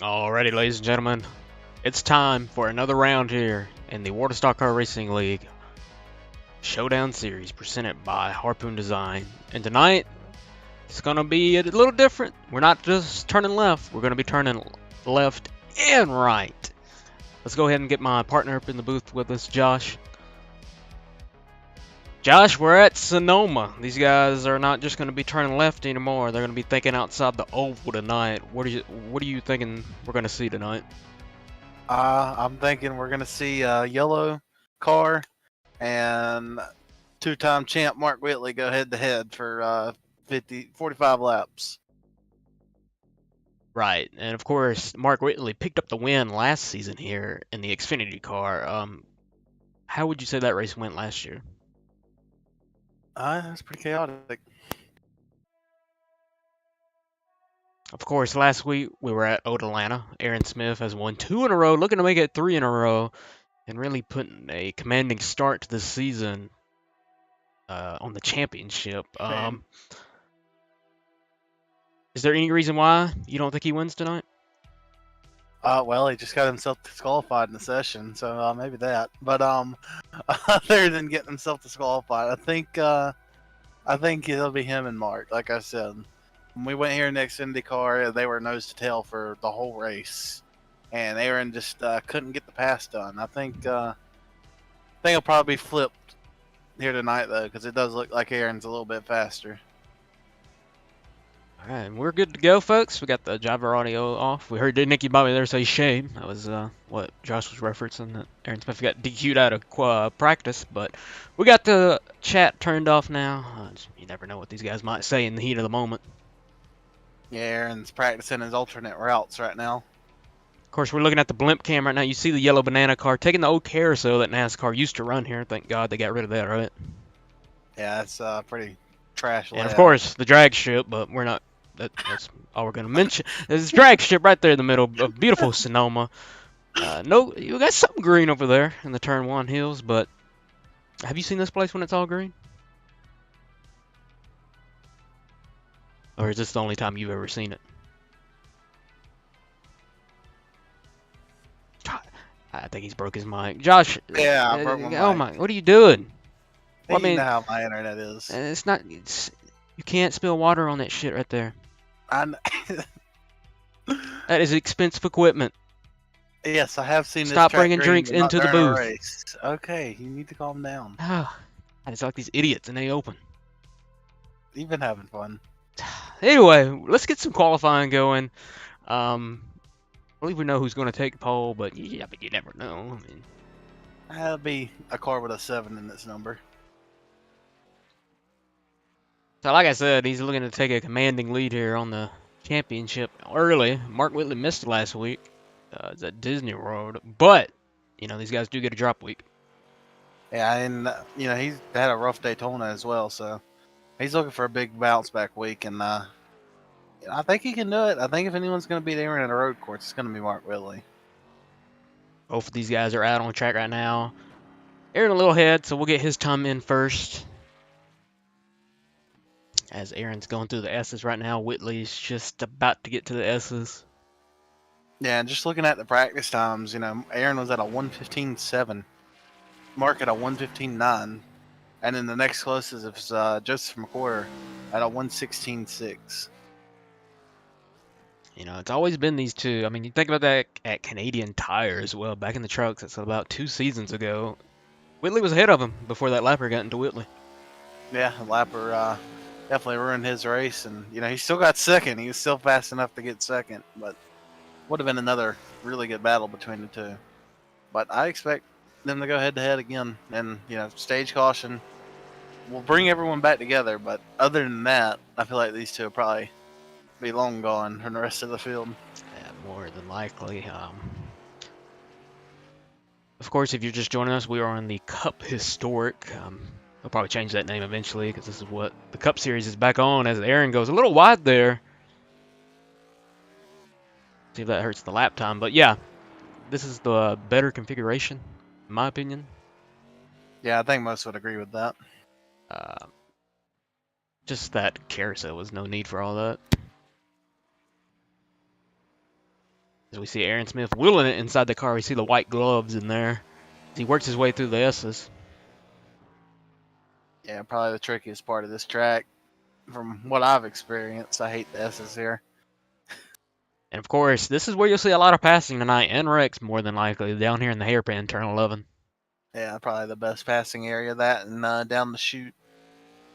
Alrighty, ladies and gentlemen, it's time for another round here in the WOSCRL Racing League Showdown Series presented by Harpoon Design. And tonight, it's going to be a little different. We're not just turning left, we're going to be turning left and right. Let's go ahead and get my partner up in the booth with us, Josh. Josh, we're at Sonoma. These guys are not just going to be turning left anymore. They're going to be thinking outside the oval tonight. What are you thinking we're going to see tonight? I'm thinking we're going to see a yellow car and two-time champ Mark Whitley go head-to-head for 45 laps. Right, and of course, Mark Whitley picked up the win last season here in the Xfinity car. How would you say that race went last year? That's pretty chaotic. Of course, last week we were at Atlanta. Aaron Smith has won 2 in a row, looking to make it 3 in a row, and really putting a commanding start to the season on the championship. Is there any reason why you don't think he wins tonight? Well, he just got himself disqualified in the session, so maybe that. But other than getting himself disqualified, I think it'll be him and Mark. Like I said, when we went here in the Xfinity car, they were nose to tail for the whole race, and Aaron just couldn't get the pass done. I think he'll probably be flipped here tonight though, because it does look like Aaron's a little bit faster. All right, we're good to go, folks. We got the driver audio off. We heard Nicky Bobby there say shame. That was what Josh was referencing, that Aaron Smith got DQ'd out of practice. But we got the chat turned off now. You never know what these guys might say in the heat of the moment. Yeah, Aaron's practicing his alternate routes right now. Of course, we're looking at the blimp cam right now. You see the yellow banana car taking the old carousel that NASCAR used to run here. Thank God they got rid of that, right? Yeah, that's pretty trash. And of course, the drag strip, but we're not. That's all we're gonna mention. There's a drag strip right there in the middle of beautiful Sonoma. No, you got something green over there in the Turn 1 hills, but have you seen this place when it's all green? Or is this the only time you've ever seen it? I think he's broke his mic. Josh. Yeah, I broke my mic. Oh my, what are you doing? Well, you know how my internet is. It's not. You can't spill water on that shit right there. That is expensive equipment. Yes, I have seen. Stop this bringing drinks into the booth. Race. Okay, you need to calm down. It's like these idiots in the open. You've been having fun. Anyway, let's get some qualifying going. I believe we know who's going to take the pole, but yeah, but you never know. I mean, that'll be a car with a 7 in its number. So like I said, he's looking to take a commanding lead here on the championship early. Mark Whitley missed last week. It's at Disney World, but these guys do get a drop week. Yeah, and he's had a rough Daytona as well, so he's looking for a big bounce back week, and I think he can do it. I think if anyone's going to beat Aaron in a road course, it's going to be Mark Whitley. Both of these guys are out on track right now. Aaron a little ahead, so we'll get his time in first. As Aaron's going through the S's right now, Whitley's just about to get to the S's. Yeah, and just looking at the practice times, Aaron was at a 1:15.7, Mark at a 1:15.9, and then the next closest is Joseph McWhorter at a 1:16.6. It's always been these two. I mean, you think about that at Canadian Tire as well, back in the trucks. That's about 2 seasons ago. Whitley was ahead of him before that lapper got into Whitley. Yeah, lapper definitely ruined his race, and he still got second. He was still fast enough to get second, but would have been another really good battle between the two. But I expect them to go head to head again, and stage caution will bring everyone back together. But other than that, I feel like these two will probably be long gone from the rest of the field. Yeah, more than likely. Of course, if you're just joining us, we are on the Cup Historic. They'll probably change that name eventually because this is what the Cup Series is back on as Aaron goes a little wide there. See if that hurts the lap time. But yeah, this is the better configuration, in my opinion. Yeah, I think most would agree with that. Just that carousel was no need for all that. As we see Aaron Smith wheeling it inside the car, we see the white gloves in there. As he works his way through the S's. Yeah, probably the trickiest part of this track. From what I've experienced, I hate the S's here. And of course, this is where you'll see a lot of passing tonight, and wrecks more than likely, down here in the hairpin, turn 11. Yeah, probably the best passing area, that and down the chute.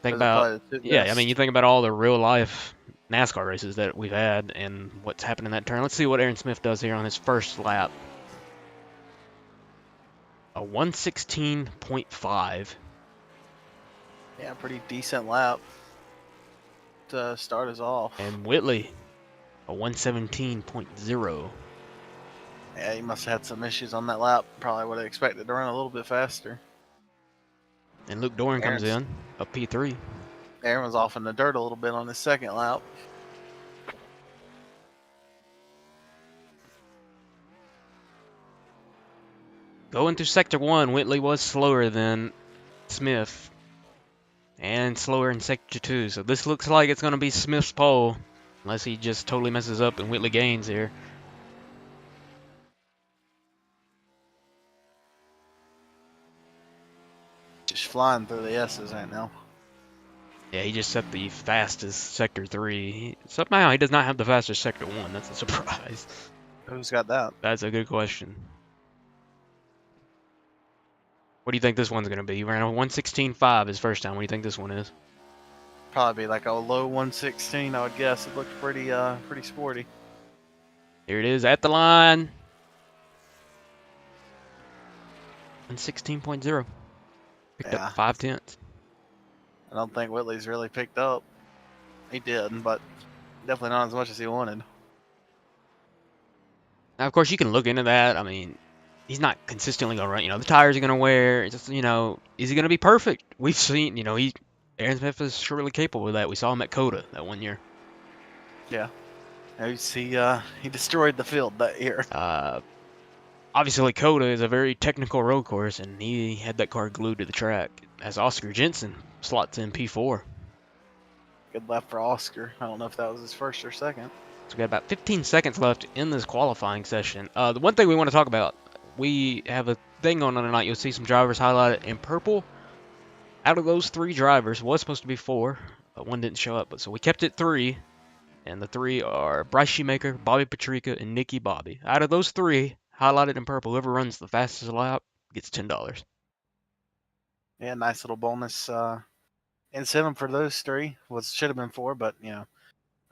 Think Those are about, probably the two yeah, I best. mean, you think about all the real life NASCAR races that we've had and what's happened in that turn. Let's see what Aaron Smith does here on his first lap. A 116.5. Yeah, pretty decent lap to start us off. And Whitley, a 117.0. Yeah, he must have had some issues on that lap. Probably would have expected to run a little bit faster. And Luke Doran comes in, a P3. Aaron was off in the dirt a little bit on his second lap. Going through Sector 1, Whitley was slower than Smith. And slower in Sector 2. So this looks like it's going to be Smith's pole. Unless he just totally messes up and Whitley gains here. Just flying through the S's right now. Yeah, he just set the fastest Sector 3. Somehow he does not have the fastest Sector 1. That's a surprise. Who's got that? That's a good question. What do you think this one's going to be? He ran a 116.5 his first time. What do you think this one is? Probably be like a low 116, I would guess. It looked pretty sporty. Here it is at the line. 116.0. Picked up 0.5. I don't think Whitley's really picked up. He did, but definitely not as much as he wanted. Now, of course, you can look into that. I mean, he's not consistently going to run. You know, the tires are going to wear. It's just, you know, is he going to be perfect? We've seen, you know, Aaron Smith is surely capable of that. We saw him at COTA that one year. Yeah. He destroyed the field that year. Obviously, COTA is a very technical road course, and he had that car glued to the track. As Oscar Jensen slots in P4. Good lap for Oscar. I don't know if that was his first or second. So we got about 15 seconds left in this qualifying session. The one thing we want to talk about, we have a thing going on tonight. You'll see some drivers highlighted in purple. Out of those 3 drivers, was supposed to be 4, but one didn't show up. But so we kept it 3, and the 3 are Bryce Shoemaker, Bobby Patrica, and Nicky Bobby. Out of those 3, highlighted in purple, whoever runs the fastest lap gets $10. Yeah, nice little bonus incentive for those 3. Should have been 4, but you know,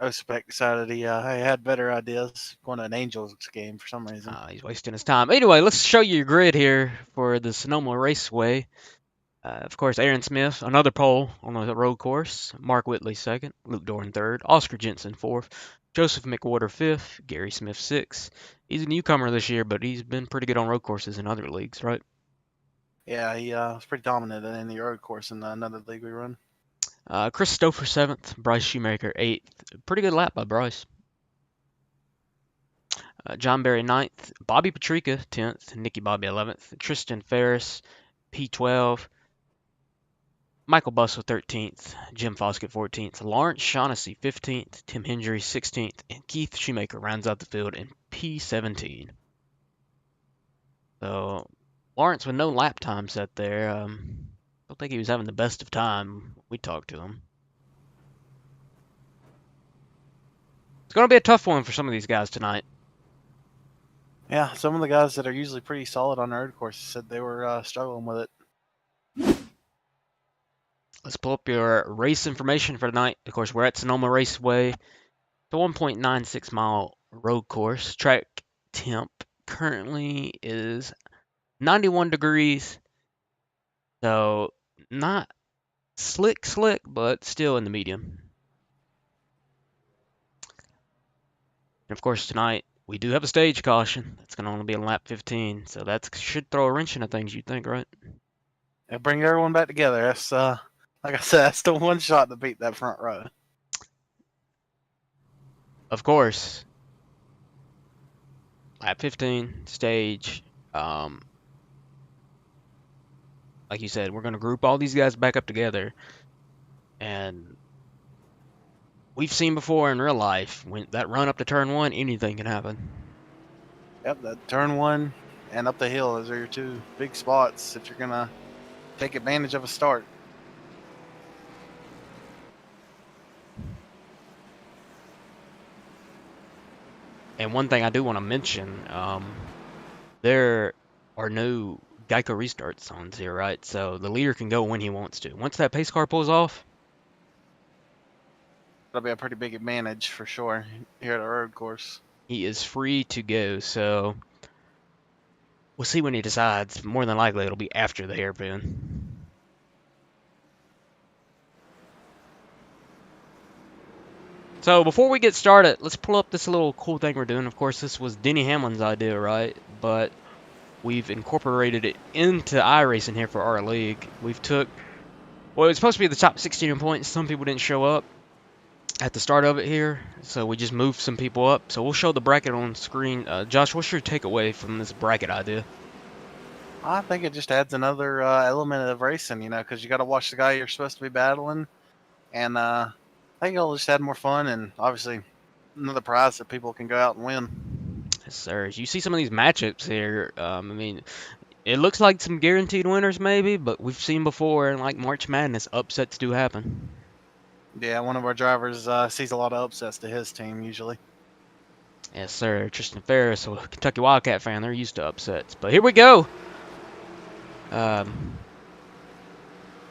Ospec decided he had better ideas. Going to an Angels game for some reason. He's wasting his time. Anyway, let's show you your grid here for the Sonoma Raceway. Of course, Aaron Smith, another pole on the road course. Mark Whitley second, Luke Doran third, Oscar Jensen fourth, Joseph McWhorter fifth, Gary Smith sixth. He's a newcomer this year, but he's been pretty good on road courses in other leagues, right? Yeah, he was pretty dominant in the road course in another league we run. Chris Stouffer seventh, Bryce Shoemaker eighth. Pretty good lap by Bryce. John Berry ninth, Bobby Patrica 10th, Nicky Bobby 11th, Tristan Ferris P12. Michael Bussell 13th, Jim Foskett 14th, Lawrence Shaughnessy 15th, Tim Hendry 16th, and Keith Shoemaker rounds out the field in P17. So Lawrence with no lap time set there. Don't think he was having the best of time. We talked to him. It's going to be a tough one for some of these guys tonight. Yeah, some of the guys that are usually pretty solid on the road courses said they were struggling with it. Let's pull up your race information for tonight. Of course, we're at Sonoma Raceway. The 1.96 mile road course. Track temp currently is 91 degrees. So not slick, but still in the medium. And of course, tonight we do have a stage caution. That's going to only be on lap 15. So that should throw a wrench into things, you'd think, right? Yeah, bring everyone back together. That's like I said, that's the one shot to beat that front row. Of course. Lap 15, stage. Like you said, we're going to group all these guys back up together. And we've seen before in real life, when that run up to turn 1, anything can happen. Yep, that turn 1 and up the hill. Those are your two big spots if you're gonna take advantage of a start. And one thing I do want to mention, there are no Geico restart zones here, right? So the leader can go when he wants to. Once that pace car pulls off, That'll be a pretty big advantage for sure here at a road course. he is free to go. So we'll see when he decides. More than likely, it'll be after the hairpin. So before we get started, let's pull up this little cool thing we're doing. Of course, this was Denny Hamlin's idea, right? But we've incorporated it into iRacing here for our league. We've took, well, it's supposed to be the top 16 in points. Some people didn't show up at the start of it here, so we just moved some people up. So we'll show the bracket on screen. Josh, what's your takeaway from this bracket idea? I think it just adds another element of racing, because you got to watch the guy you're supposed to be battling, and I think it'll just add more fun and obviously another prize that people can go out and win. Yes, sir. You see some of these matchups here. I mean, it looks like some guaranteed winners maybe, but we've seen before in like March Madness, upsets do happen. Yeah, one of our drivers sees a lot of upsets to his team usually. Yes, sir. Tristan Ferris, a Kentucky Wildcat fan, they're used to upsets. But here we go.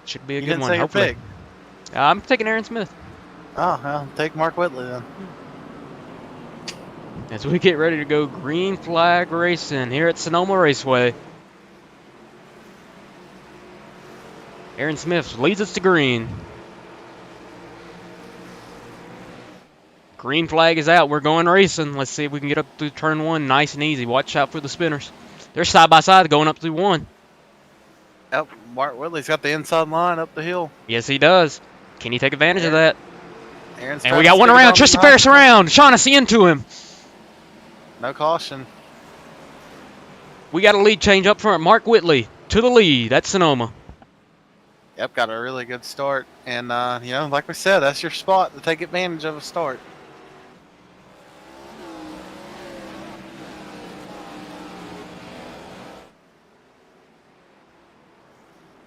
Should be a You good didn't one, say your hopefully. pick. I'm taking Aaron Smith. Oh, well, take Mark Whitley then. As we get ready to go green flag racing here at Sonoma Raceway. Aaron Smith leads us to green. Green flag is out. We're going racing. Let's see if we can get up through turn 1 nice and easy. Watch out for the spinners. They're side by side going up through 1. Yep, Mark Whitley's got the inside line up the hill. Yes, he does. Can he take advantage of that? Aaron's And we got one around. Tristan Ferris around. Shaughnessy into him. No caution. We got a lead change up front. Mark Whitley to the lead. That's Sonoma. Yep, got a really good start. And, like we said, that's your spot to take advantage of a start.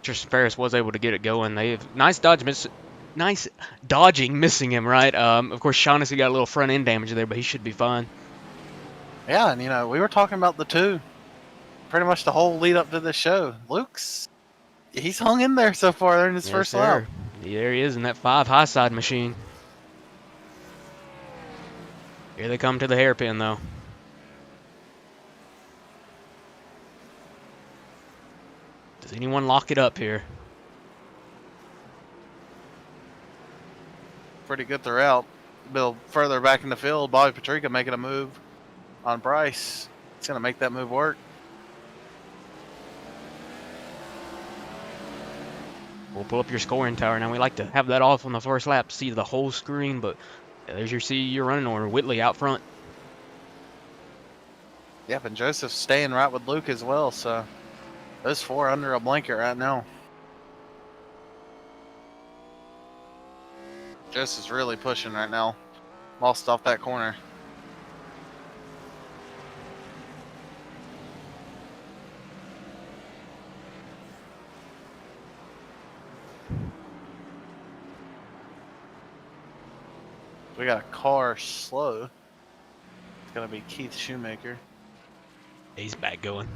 Tristan Ferris was able to get it going. They have nice dodging, missing him, right? Of course, Shaughnessy got a little front end damage there, but he should be fine. Yeah, and, we were talking about the two pretty much the whole lead up to this show. He's hung in there so far. They're in his first lap. There he is in that 5 high side machine. Here they come to the hairpin, though. Does anyone lock it up here? Pretty good throughout. A bit further back in the field, Bobby Patrica making a move on Bryce. It's going to make that move work. We'll pull up your scoring tower. Now, we like to have that off on the first lap to see the whole screen, but there's your running order. Whitley out front. Yep, and Joseph's staying right with Luke as well, so those 4 under a blanket right now. Joseph's really pushing right now. Lost off that corner. We got a car slow. It's going to be Keith Shoemaker. He's back going.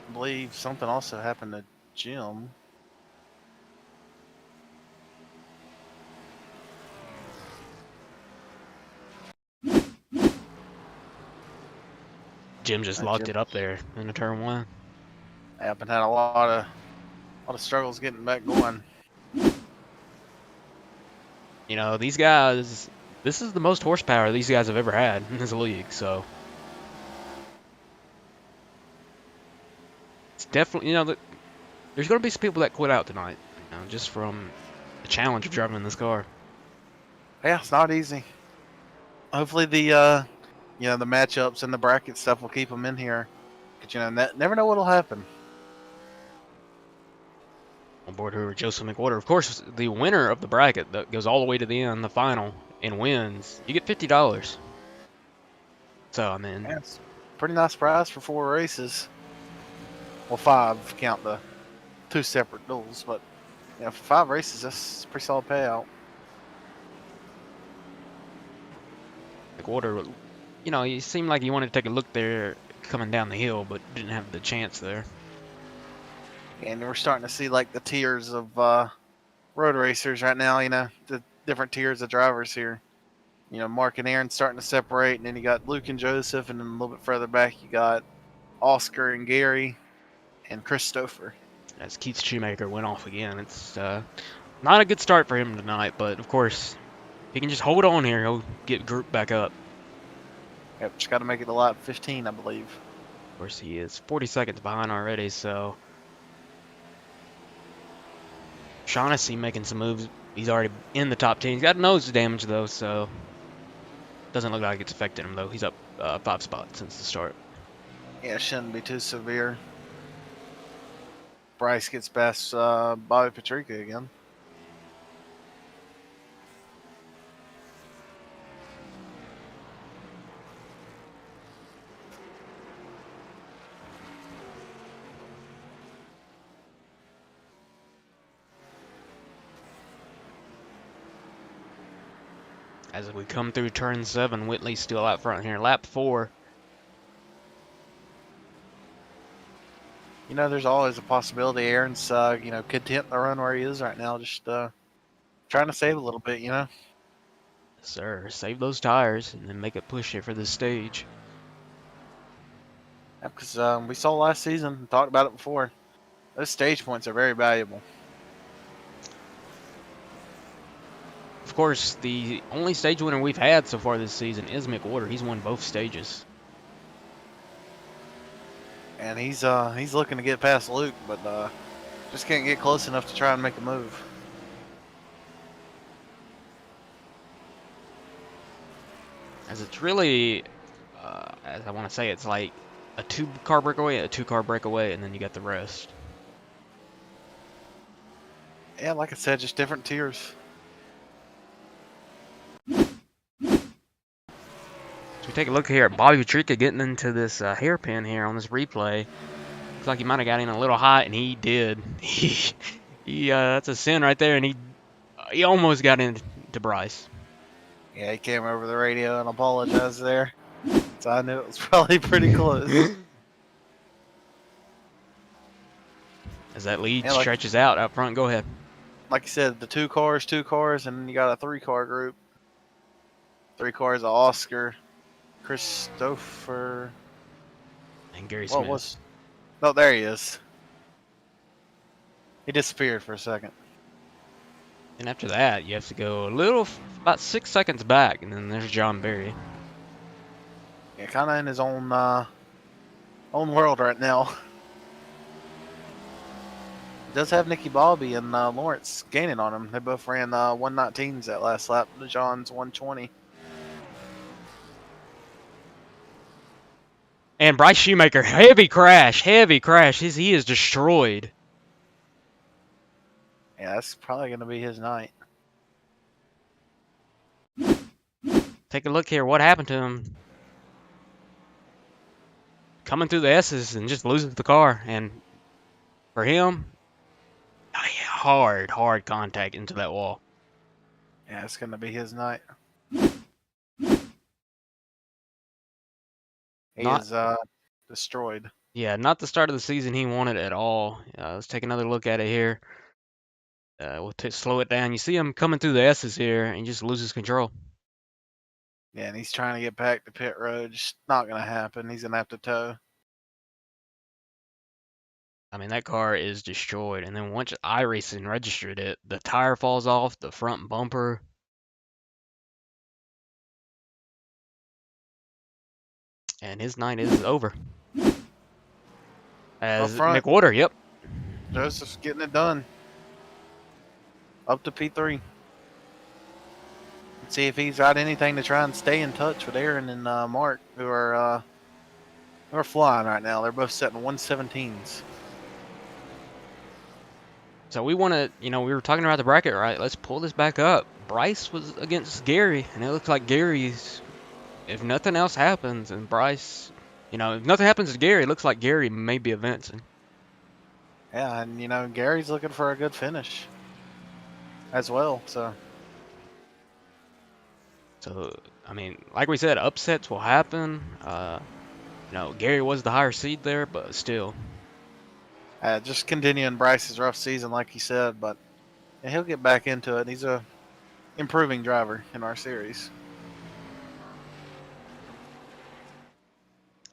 I believe something also happened to Jim. Jim just locked it up there in the turn 1. Yep, and had a lot of struggles getting back going. You know, these guys, this is the most horsepower these guys have ever had in this league, so. It's definitely, there's going to be some people that quit out tonight, just from the challenge of driving in this car. Yeah, it's not easy. Hopefully the matchups and the bracket stuff will keep them in here. But, never know what'll happen. On board here with Joseph McWhorter. Of course, the winner of the bracket that goes all the way to the end, the final, and wins, you get $50. So, I mean, Yeah, it's a pretty nice prize for 4 races. Well, 5 if you count the 2 separate duels, but yeah, for 5 races, that's a pretty solid payout. Water, you know, you seemed like you wanted to take a look there coming down the hill, but didn't have the chance there. And we're starting to see like the tiers of road racers right now. You know, the different tiers of drivers here. You know, Mark and Aaron starting to separate, and then you got Luke and Joseph, and then a little bit further back you got Oscar and Gary and Christopher. As Keith Shoemaker went off again, it's not a good start for him tonight, but of course, if he can just hold on here, he'll get grouped back up. Yep, just got to make it to lap 15, I believe. Of course, he is 40 seconds behind already, so Shaughnessy making some moves. He's already in the top 10. He's got nose damage, though, so doesn't look like it's affecting him, though. He's up 5 spots since the start. Yeah, it shouldn't be too severe. Bryce gets past Bobby Patrica again. As we come through turn 7, Whitley's still out front here. Lap 4. You know, there's always a possibility Aaron's, you know, content in the run where he is right now, just trying to save a little bit, you know. Yes, sir. Save those tires and then make it push it for the stage. Because we saw last season, and talked about it before. Those stage points are very valuable. Of course, the only stage winner we've had so far this season is McWhorter. He's won both stages. And he's looking to get past Luke, but just can't get close enough to try and make a move. As it's really, as I want to say, it's like a 2-car breakaway, a 2-car breakaway, and then you got the rest. Yeah, like I said, just different tiers. So we take a look here at Bobby Patrica getting into this hairpin here on this replay. Looks like he might have got in a little hot, and he did. That's a sin right there, and he almost got into Bryce. Yeah, he came over the radio and apologized there. So I knew it was probably pretty close. As that lead stretches out front, go ahead. Like you said, the 2 cars, and then you got a 3-car group. 3 cars of Oscar, Christopher, and Gary Smith. No, there he is. He disappeared for a second. And after that, you have to go about 6 seconds back, and then there's John Berry. Yeah, kind of in his own world right now. He does have Nicky Bobby and Lawrence gaining on him. They both ran 119s that last lap. John's 120. And Bryce Shoemaker, heavy crash. He is destroyed. Yeah, that's probably going to be his night. Take a look here. What happened to him? Coming through the S's and just loses the car. And for him, hard contact into that wall. Yeah, it's going to be his night. He is destroyed. Yeah, not the start of the season he wanted at all. Let's take another look at it here. We'll slow it down. You see him coming through the S's here, and he just loses control. Yeah, and he's trying to get back to pit road. Just not going to happen. He's going to have to tow. I mean, that car is destroyed. And then once iRacing registered it, the tire falls off, the front bumper. And his night is over. As McWhorter, yep. Joseph's getting it done. Up to P3. Let's see if he's got anything to try and stay in touch with Aaron and Mark, who are flying right now. They're both setting 117s. So we want to, we were talking about the bracket, right? Let's pull this back up. Bryce was against Gary, and it looks like Gary's if nothing else happens and Bryce, if nothing happens to Gary, it looks like Gary may be advancing. Yeah, and Gary's looking for a good finish as well. So I mean, like we said, upsets will happen. Gary was the higher seed there, but still. just continuing Bryce's rough season, like he said, but yeah, he'll get back into it. He's a improving driver in our series.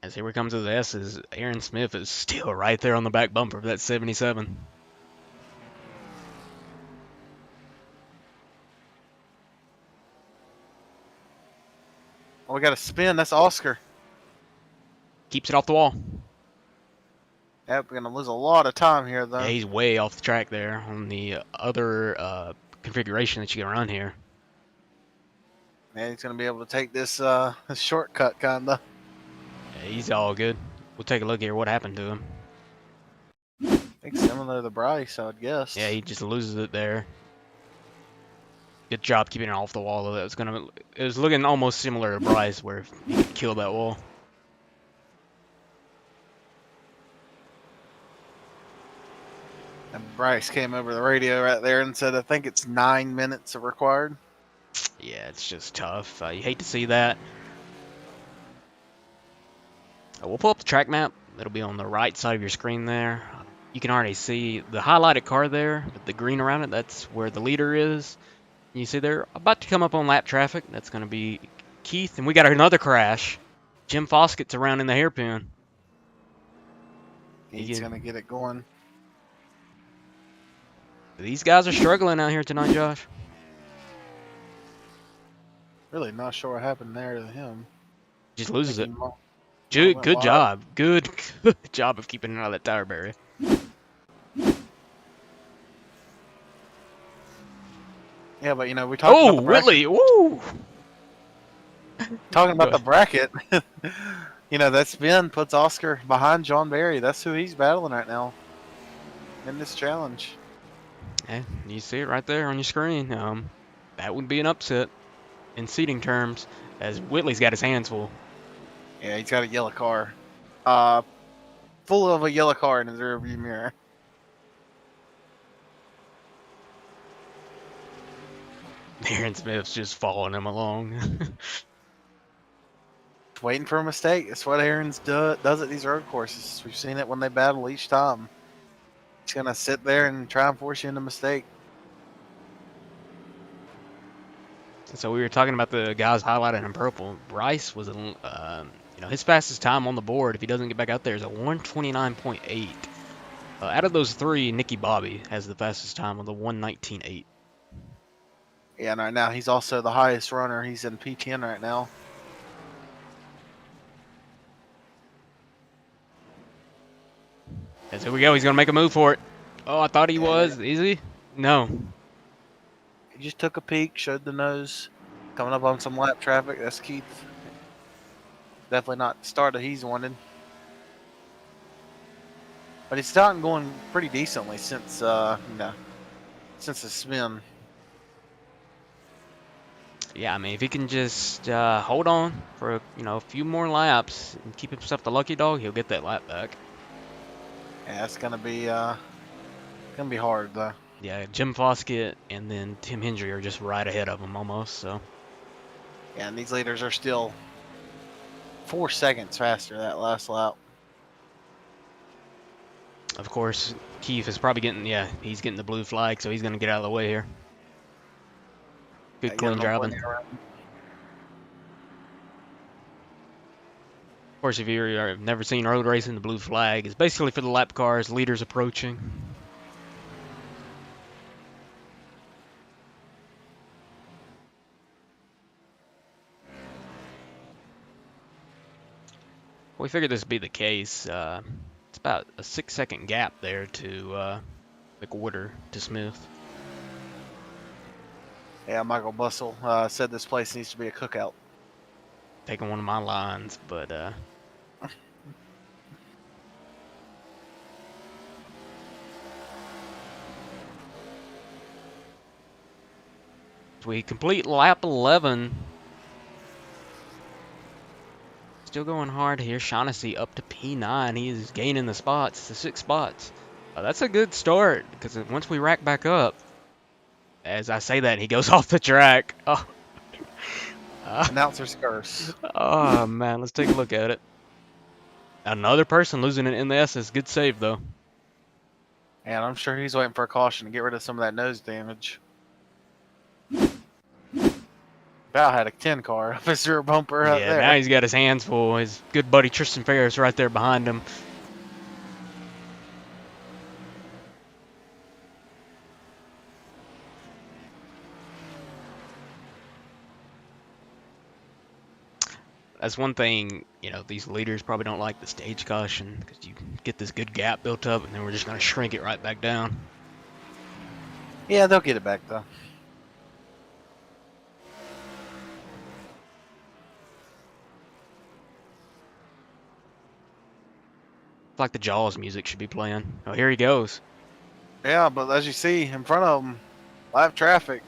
As here we come to the S's, Aaron Smith is still right there on the back bumper of that 77. Well, we got a spin. That's Oscar. Keeps it off the wall. Yep, we're gonna lose a lot of time here, though. Yeah, he's way off the track there on the other configuration that you can run here. Yeah, he's gonna be able to take this shortcut, kinda. Yeah, he's all good. We'll take a look here what happened to him. I think similar to Bryce, I would guess. Yeah, he just loses it there. Good job keeping it off the wall, though. It was looking almost similar to Bryce, where he could kill that wall. And Bryce came over the radio right there and said, I think it's 9 minutes are required. Yeah, it's just tough. You hate to see that. We'll pull up the track map. It'll be on the right side of your screen there. You can already see the highlighted car there with the green around it. That's where the leader is. You see they're about to come up on lap traffic. That's going to be Keith. And we got another crash. Jim Foskett's around in the hairpin. He's going to get it going. These guys are struggling out here tonight, Josh. Really not sure what happened there to him. Just loses it. Good job. Good job of keeping it out of that tire barrier. Yeah, but we talked about the bracket. Whitley! Woo! Talking about the bracket. That spin puts Oscar behind John Berry. That's who he's battling right now in this challenge. Yeah, you see it right there on your screen. That would be an upset in seating terms, as Whitley's got his hands full. Yeah, he's got a yellow car. Full of a yellow car in his rearview mirror. Aaron Smith's just following him along. Waiting for a mistake. That's what Aaron's does at these road courses. We've seen it when they battle each time. He's going to sit there and try and force you into a mistake. So we were talking about the guys highlighted in purple. Bryce was, his fastest time on the board, if he doesn't get back out there, is a 129.8. Out of those three, Nicky Bobby has the fastest time with a 119.8. Yeah, and right now he's also the highest runner. He's in P10 right now. And so here we go. He's going to make a move for it. Oh, I thought he was. Is he? No. He just took a peek, showed the nose. Coming up on some lap traffic. That's Keith. Definitely not the start that he's wanted. But he's starting going pretty decently since, since the spin. Yeah, I mean, if he can just hold on for a few more laps and keep himself the lucky dog, he'll get that lap back. Yeah, it's gonna be hard though. Yeah, Jim Foskett and then Tim Hendry are just right ahead of him almost. So. Yeah, and these leaders are still 4 seconds faster that last lap. Of course, Keith is probably he's getting the blue flag, so he's gonna get out of the way here. Good clean driving. Of course, if you've never seen road racing, the blue flag is basically for the lap cars, leaders approaching. We figured this would be the case. It's about a 6-second gap there to McWhorter to Smith. Yeah, Michael Bussell said this place needs to be a cookout. Taking one of my lines, but we complete lap 11. Still going hard here. Shaughnessy up to P9. He is gaining the spots, the 6 spots. That's a good start because once we rack back up, as I say that, he goes off the track. Oh, Announcer's curse. oh man, let's take a look at it. Another person losing it in the S's. Good save though. And I'm sure he's waiting for a caution to get rid of some of that nose damage. About had a 10 car up his rear bumper right Yeah, there. now he's got his hands full. His good buddy Tristan Ferris right there behind him. That's one thing, you know, these leaders probably don't like the stage caution because you get this good gap built up and then we're just going to shrink it right back down. Yeah, they'll get it back though. It's like the Jaws music should be playing. Oh, here he goes. Yeah, but as you see in front of them, lap traffic.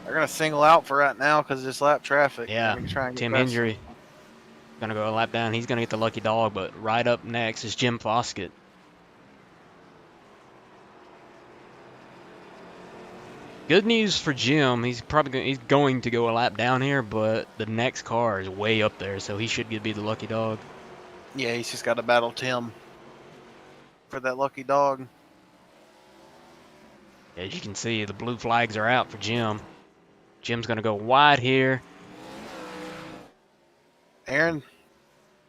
They're gonna single out for right now because of this lap traffic. Yeah, Try and get Tim past Hendry gonna go a lap down. He's gonna get the lucky dog, but right up next is Jim Foskett. Good news for Jim. He's going to go a lap down here, but the next car is way up there, so he should be the lucky dog. Yeah, he's just got to battle Tim for that lucky dog. As you can see, the blue flags are out for Jim. Jim's gonna go wide here. Aaron.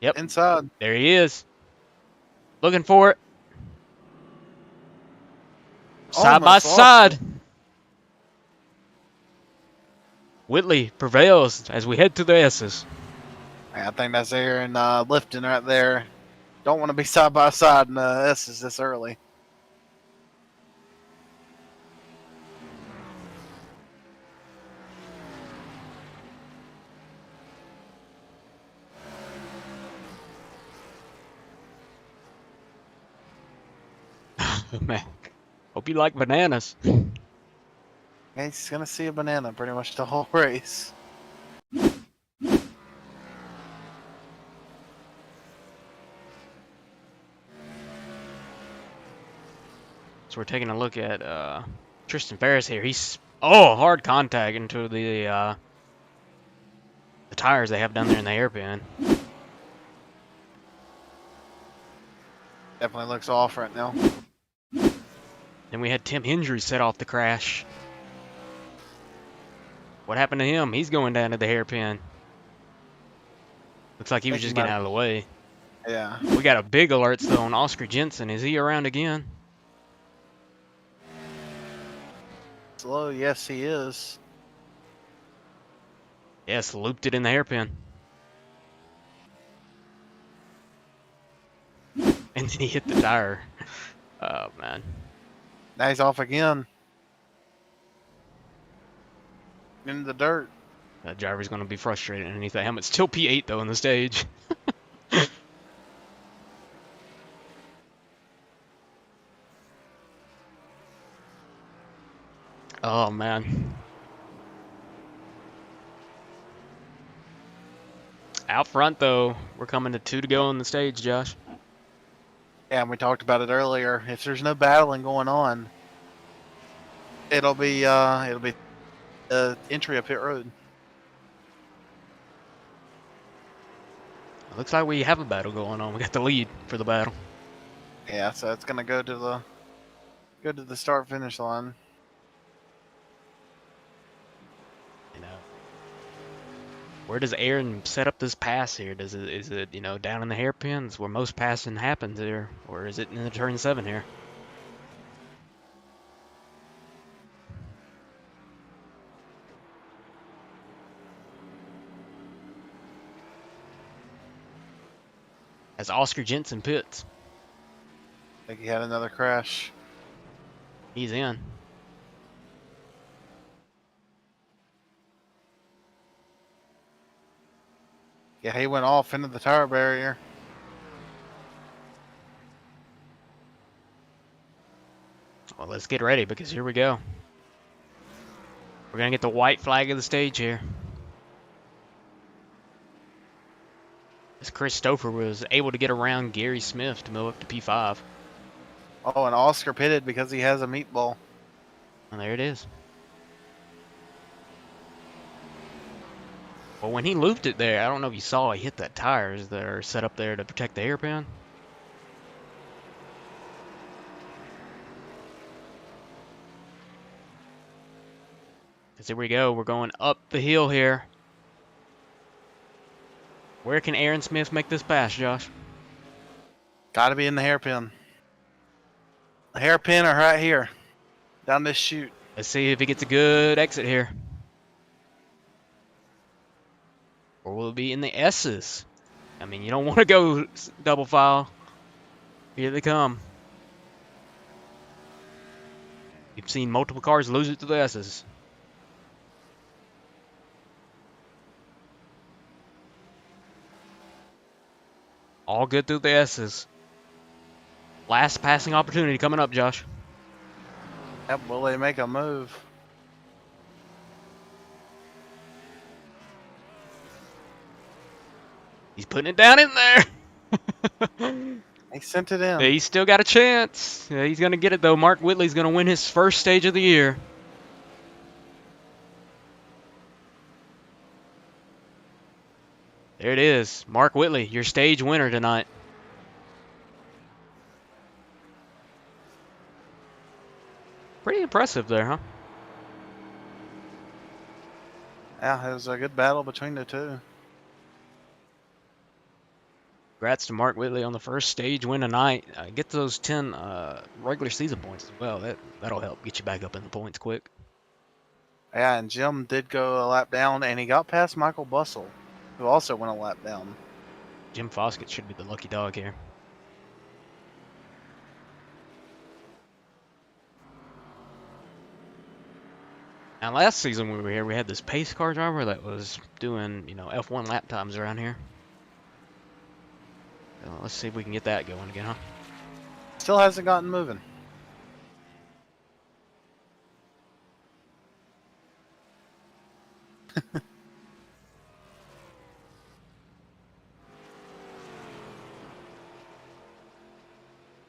Yep. Inside. There he is. Looking for it. Side by side. Whitley prevails as we head to the S's. I think that's Aaron lifting right there. Don't want to be side by side in the S's this early. Man, hope you like bananas. Yeah, he's gonna see a banana pretty much the whole race. So we're taking a look at Tristan Ferris here. He's hard contact into the tires they have down there in the hairpin. Definitely looks off right now. Then we had Tim Hendry set off the crash. What happened to him? He's going down to the hairpin. Looks like he was just getting out of the way. Yeah. We got a big alerts though on Oscar Jensen. Is he around again? Slow, yes he is. Yes, looped it in the hairpin. And then he hit the tire. Oh man. Now he's off again. In the dirt. That driver's going to be frustrated underneath that helmet. Still P8 though in the stage. Oh man. Out front though, we're coming to 2 to go on the stage, Josh. Yeah, and we talked about it earlier. If there's no battling going on, it'll be entry of pit road. It looks like we have a battle going on. We got the lead for the battle. Yeah, so it's gonna go to the start finish line. You know, where does Aaron set up this pass here? Is it you know down in the hairpins where most passing happens here, or is it in the turn 7 here? As Oscar Jensen pits. I think he had another crash. He's in. Yeah, he went off into the tire barrier. Well, let's get ready because here we go. We're going to get the white flag of the stage here. As Christopher was able to get around Gary Smith to move up to P5. Oh, and Oscar pitted because he has a meatball. And there it is. Well, when he looped it there, I don't know if you saw, he hit that tires that are set up there to protect the hairpin. Because here we go. We're going up the hill here. Where can Aaron Smith make this pass, Josh? Got to be in the hairpin. The hairpin are right here. Down this chute. Let's see if he gets a good exit here. Or will it be in the S's? I mean, you don't want to go double file. Here they come. You've seen multiple cars lose it to the S's. All good through the S's. Last passing opportunity coming up, Josh. Yep, will they make a move? He's putting it down in there. He sent it in. He's still got a chance. Yeah, he's going to get it, though. Mark Whitley's going to win his first stage of the year. There it is. Mark Whitley, your stage winner tonight. Pretty impressive there, huh? Yeah, it was a good battle between the two. Congrats to Mark Whitley on the first stage win tonight. Get those 10 regular season points as well. That'll help get you back up in the points quick. Yeah, and Jim did go a lap down, and he got past Michael Bussell, who also went a lap down. Jim Foskett should be the lucky dog here. Now, last season when we were here, we had this pace car driver that was doing, F1 lap times around here. Let's see if we can get that going again, huh? Still hasn't gotten moving.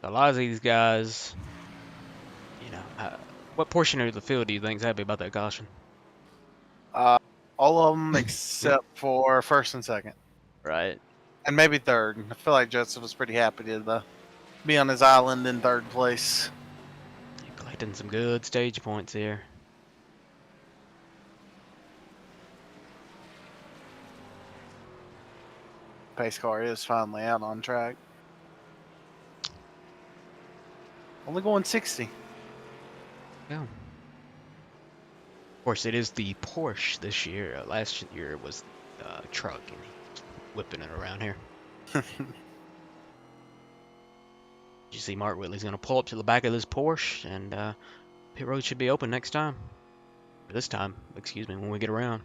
A lot of these guys, what portion of the field do you think is happy about that caution? All of them except for first and second. Right. And maybe third. I feel like Joseph was pretty happy to be on his island in third place. You're collecting some good stage points here. Pace car is finally out on track. Only going 60. Yeah. Of course, it is the Porsche this year. Last year it was truck, and he's whipping it around here. You see Mark Whitley's going to pull up to the back of this Porsche, and pit road should be open next time. Or this time, excuse me, when we get around.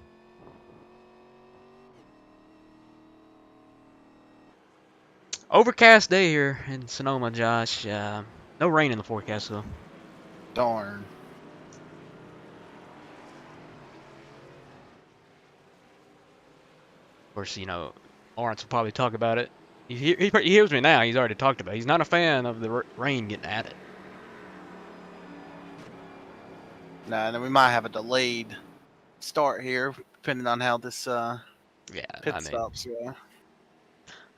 Overcast day here in Sonoma, Josh. No rain in the forecast, though. Darn. Of course, Lawrence will probably talk about it. He hears me now. He's already talked about it. He's not a fan of the rain getting at it. Nah, and then we might have a delayed start here, depending on how this pit stops go.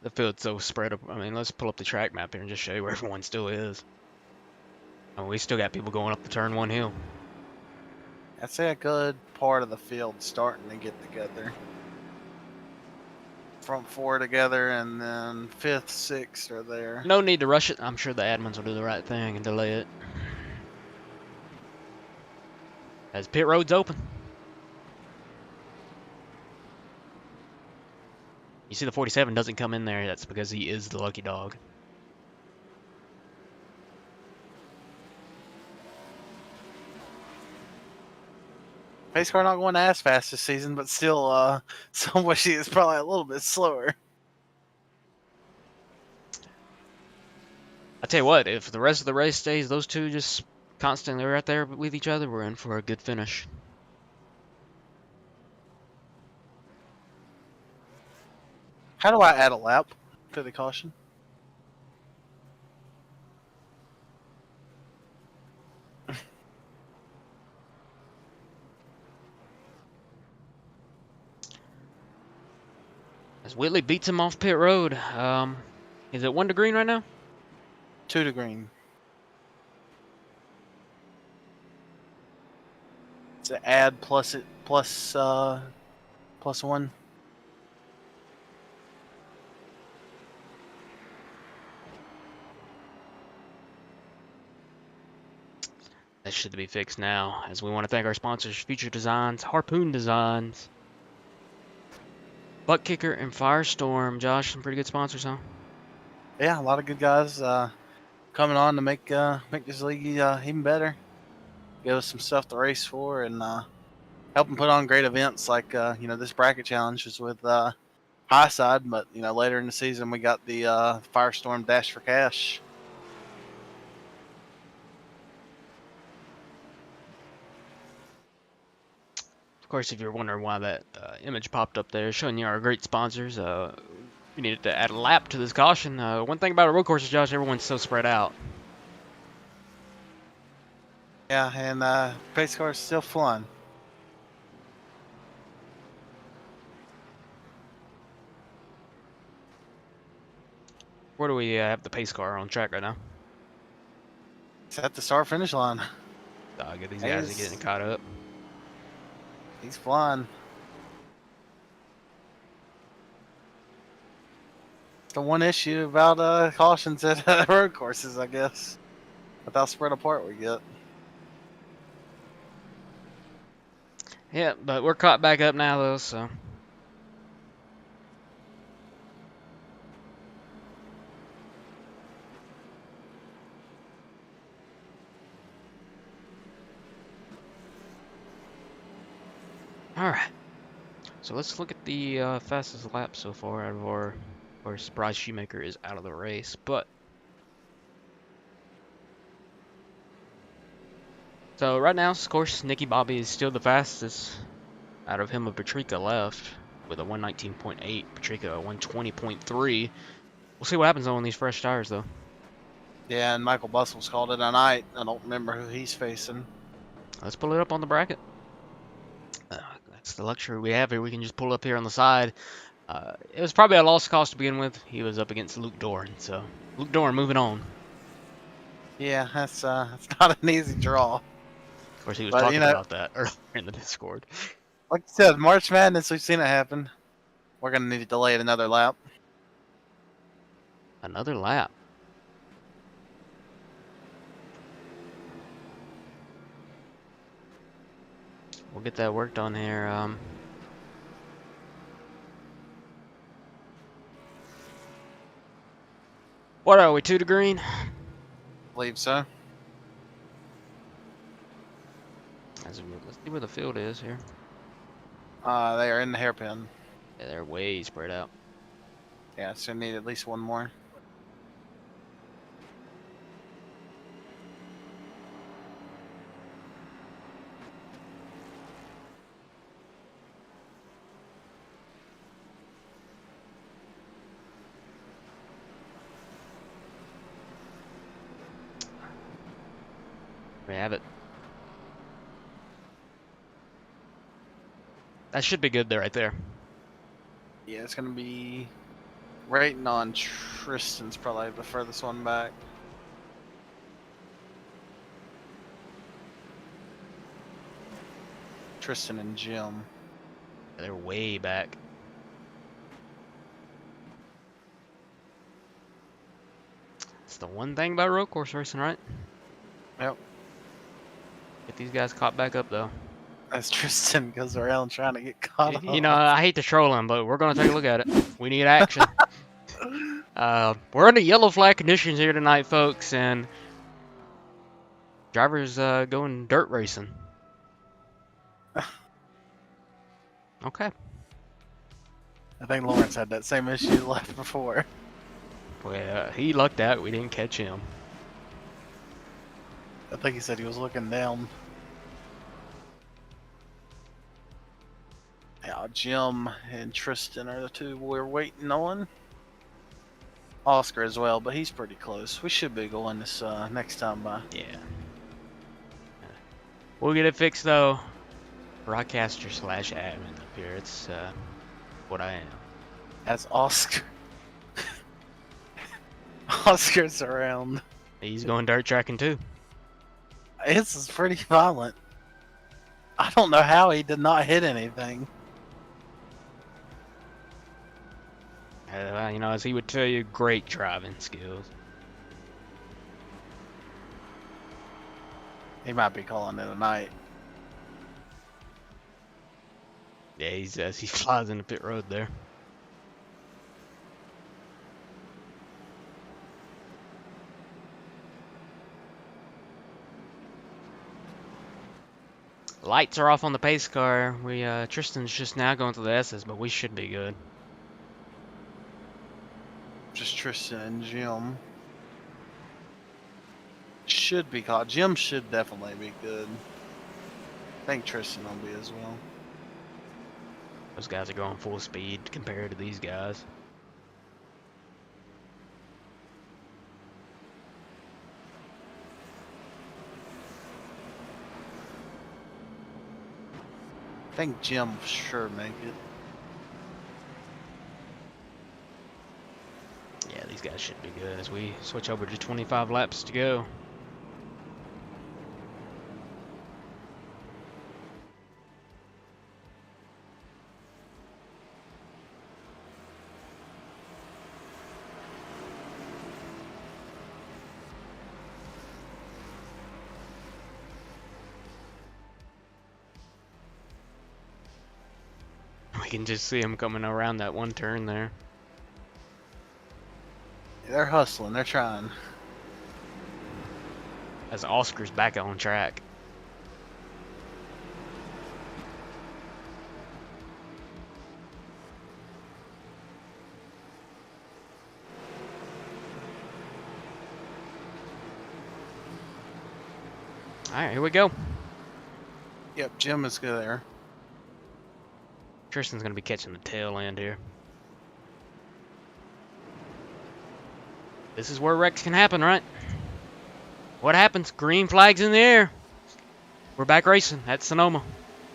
The field's so spread up. I mean, let's pull up the track map here and just show you where everyone still is. I mean, we still got people going up the turn one hill. I'd say a good part of the field starting to get together. Front four together, and then fifth, sixth are there. No need to rush it. I'm sure the admins will do the right thing and delay it. As pit road's open. You see the 47 doesn't come in there. That's because he is the lucky dog. Pace car not going as fast this season, but still, somebody is probably a little bit slower. I tell you what, if the rest of the race stays, those two just constantly right there with each other, we're in for a good finish. How do I add a lap to the caution? As Whitley beats him off pit road. Is it 1 to green right now? 2 to green. To add plus +1. That should be fixed now, as we want to thank our sponsors, Future Designs, Harpoon Designs, Butt Kicker, and Firestorm. Josh, some pretty good sponsors, huh? Yeah, a lot of good guys coming on to make this league even better. Give us some stuff to race for, and help them put on great events like this bracket challenge is with High Side, but later in the season we got the Firestorm Dash for Cash. Of course, if you're wondering why that image popped up there, showing you our great sponsors, we needed to add a lap to this caution. One thing about a road course is, Josh, everyone's so spread out. Yeah, and pace car is still fun. Where do we have the pace car on track right now? It's at the start finish line. Get these guys are getting caught up. He's flying. It's the one issue about cautions at road courses, I guess. With how spread apart we get. Yeah, but we're caught back up now, though, so. Alright. So let's look at the fastest lap so far out of our surprise Shoemaker is out of the race, but. So right now, of course, Nicky Bobby is still the fastest. Out of him, a Patrica left with a 119.8, Patrica a 120.3. We'll see what happens on these fresh tires, though. Yeah, and Michael Bustle's called it a night. I don't remember who he's facing. Let's pull it up on the bracket. That's the luxury we have here. We can just pull up here on the side. It was probably a lost cause to begin with. He was up against Luke Doran, so Luke Doran moving on. Yeah, that's not an easy draw. Of course, he was talking about that earlier in the Discord. Like you said, March Madness, we've seen it happen. We're going to need to delay it another lap. Another lap. We'll get that worked on here. What are we, 2 to green? I believe so. Let's see where the field is here. They are in the hairpin. Yeah, they're way spread out. Yeah, so need at least one more. We have it. That should be good there, right there. Yeah, it's going to be rating on Tristan's probably the furthest one back. Tristan and Jim. They're way back. It's the one thing about road course racing, right? Yep. Get these guys caught back up, though. As Tristan goes around trying to get caught up. You know, I hate to troll him, but we're going to take a look at it. We need action. We're under yellow flag conditions here tonight, folks, and drivers going dirt racing. Okay. I think Lawrence had that same issue left before. Well, he lucked out. We didn't catch him. I think he said he was looking down. Yeah, Jim and Tristan are the two we're waiting on. Oscar as well, but he's pretty close. We should be going this next time by. Yeah. We'll get it fixed though. Broadcaster slash admin up here. It's what I am. As Oscar. Oscar's around. He's going dirt tracking too. It's pretty violent. I don't know how he did not hit anything. You know, as he would tell you, great driving skills. He might be calling it a night. Yeah, he's as he flies in the pit road there. Lights are off on the pace car. Tristan's just now going to the S's, but we should be good. Just Tristan and Jim. Should be caught. Jim should definitely be good. I think Tristan will be as well. Those guys are going full speed compared to these guys. I think Jim will sure make it. Yeah, these guys should be good as we switch over to 25 laps to go. We can just see them coming around that one turn there. They're hustling. They're trying. As Oscar's back on track. Alright, here we go. Yep, Jim is good there. Tristan's going to be catching the tail end here. This is where wrecks can happen, right? What happens? Green flags in the air. We're back racing at Sonoma.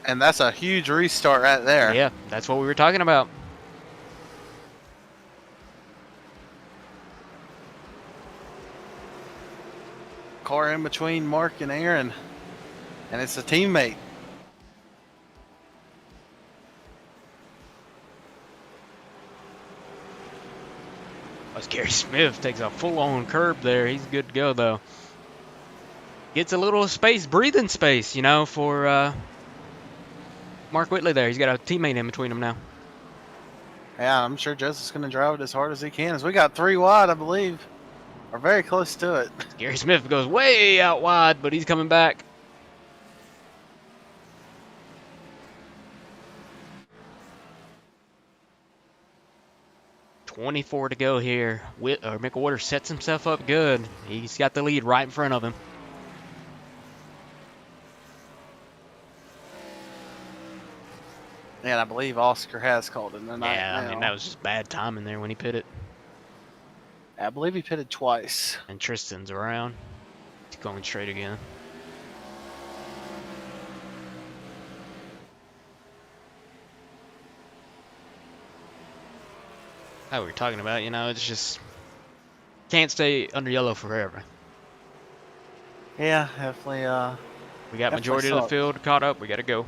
And that's a huge restart right there. Yeah, that's what we were talking about. Car in between Mark and Aaron. And it's a teammate. As Gary Smith takes a full-on curb there. He's good to go, though. Gets a little space, breathing space, you know, for Mark Whitley there. He's got a teammate in between them now. Yeah, I'm sure Joseph's going to drive it as hard as he can. As we got 3 wide, I believe. Or very close to it. Gary Smith goes way out wide, but he's coming back. .24 to go here. Mick Waters sets himself up good. He's got the lead right in front of him. And I believe Oscar has called it in the night. Yeah, now. I mean, that was just bad timing there when he pitted. I believe he pitted twice. And Tristan's around. He's going straight again. How we were talking about, you know, it's just can't stay under yellow forever. Yeah, definitely. We got majority of the field caught up. We got to go.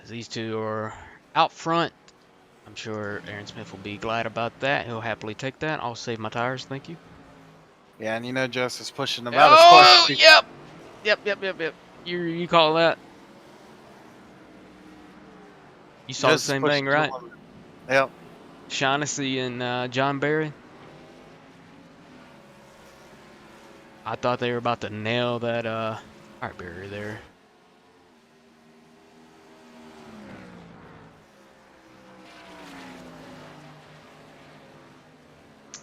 As these two are out front, I'm sure Aaron Smith will be glad about that. He'll happily take that. I'll save my tires, thank you. Yeah, and you know Joseph's pushing about as Oh, far as yep. You call that? You saw the same thing, right? Yep. Shaughnessy and John Barry. I thought they were about to nail that heart barrier there.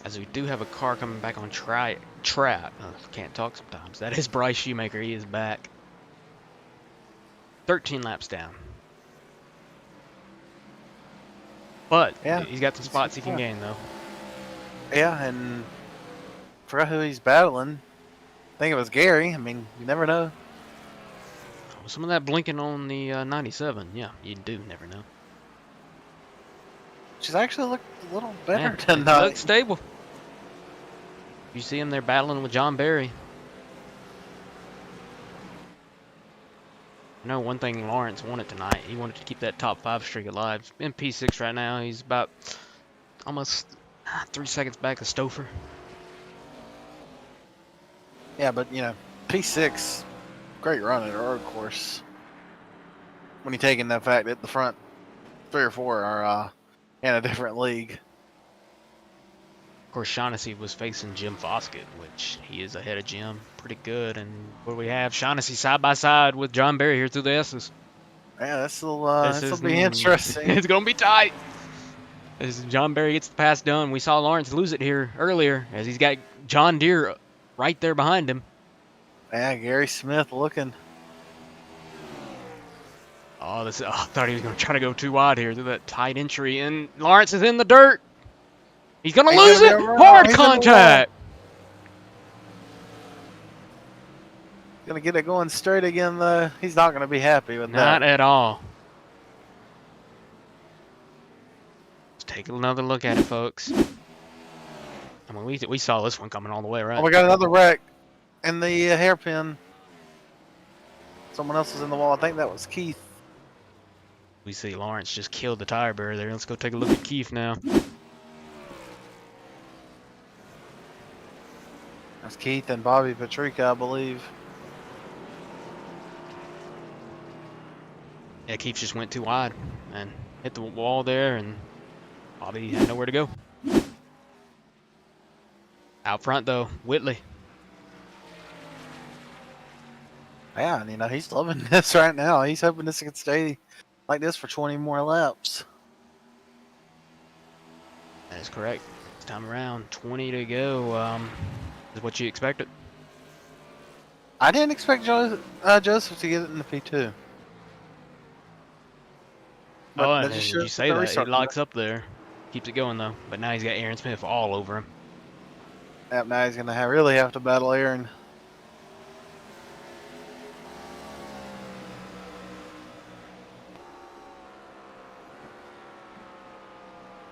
As we do have a car coming back on track. Can't talk sometimes. That is Bryce Shoemaker. He is back. 13 laps down. But Yeah, he's got some spots he can gain, though. Yeah, and forgot who he's battling. I think it was Gary. I mean, you never know. Some of that blinking on the 97. Yeah, you do never know. She's actually looked a little better Man, than he looks stable. You see him there battling with John Barry. I know one thing Lawrence wanted tonight. He wanted to keep that top 5 streak alive. He's in P6 right now. He's about almost 3 seconds back of Stouffer. Yeah, but you know, P6, great run at a road course. When you take in the fact that the front 3 or 4 are in a different league. Of course, Shaughnessy was facing Jim Foskett, which he is ahead of Jim pretty good. And what do we have? Shaughnessy side by side with John Barry here through the S's. Yeah, this'll be interesting. It's gonna be tight. As John Barry gets the pass done, we saw Lawrence lose it here earlier, as he's got John Deere right there behind him. Yeah, Gary Smith looking. Oh, I thought he was going to try to go too wide here through that tight entry, and Lawrence is in the dirt. He's going to lose it. Hard contact. Gonna get it going straight again, though. He's not going to be happy with that. Not at all. Let's take another look at it, folks. I mean, we saw this one coming all the way, right? Oh, we got another wreck in the hairpin. Someone else was in the wall. I think that was Keith. We see Lawrence just killed the tire barrier there. Let's go take a look at Keith now. That's Keith and Bobby Patrica, I believe. Yeah, Keith just went too wide and hit the wall there, and Bobby had nowhere to go. Out front, though, Whitley. Yeah, and you know, he's loving this right now. He's hoping this could stay like this for 20 more laps. That is correct. This time around, 20 to go. Is what you expected? I didn't expect Joseph to get it in the P2. Oh, and you say that. He locks up there. Keeps it going, though. But now he's got Aaron Smith all over him. Yep, now he's going to really have to battle Aaron.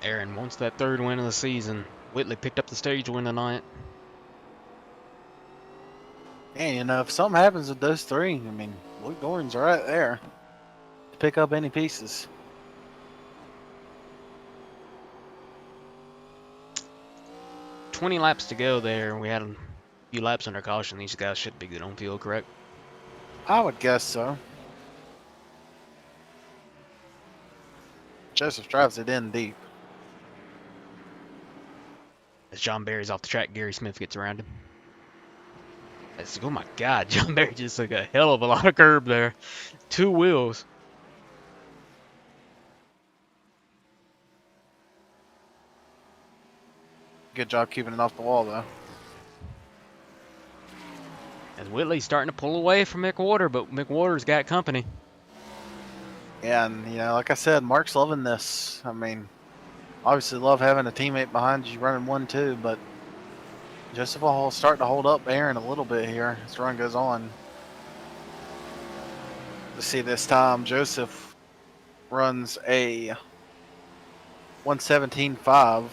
Aaron wants that 3rd win of the season. Whitley picked up the stage win tonight. And, you know, if something happens with those 3, I mean, Luke Gordon's right there to pick up any pieces. $20 laps to go there. We had a few laps under caution. These guys should be good on field, correct? I would guess so. Joseph drives it in deep. As John Barry's off the track, Gary Smith gets around him. Oh my God, John Barry just took a hell of a lot of curb there. 2 wheels. Good job keeping it off the wall, though. As Whitley's starting to pull away from McWhorter, but McWhorter's got company. Yeah, and, you know, like I said, Mark's loving this. I mean, obviously love having a teammate behind you running 1-2, but Joseph will start to hold up Aaron a little bit here as the run goes on. Let's see, this time Joseph runs a 1:17.5.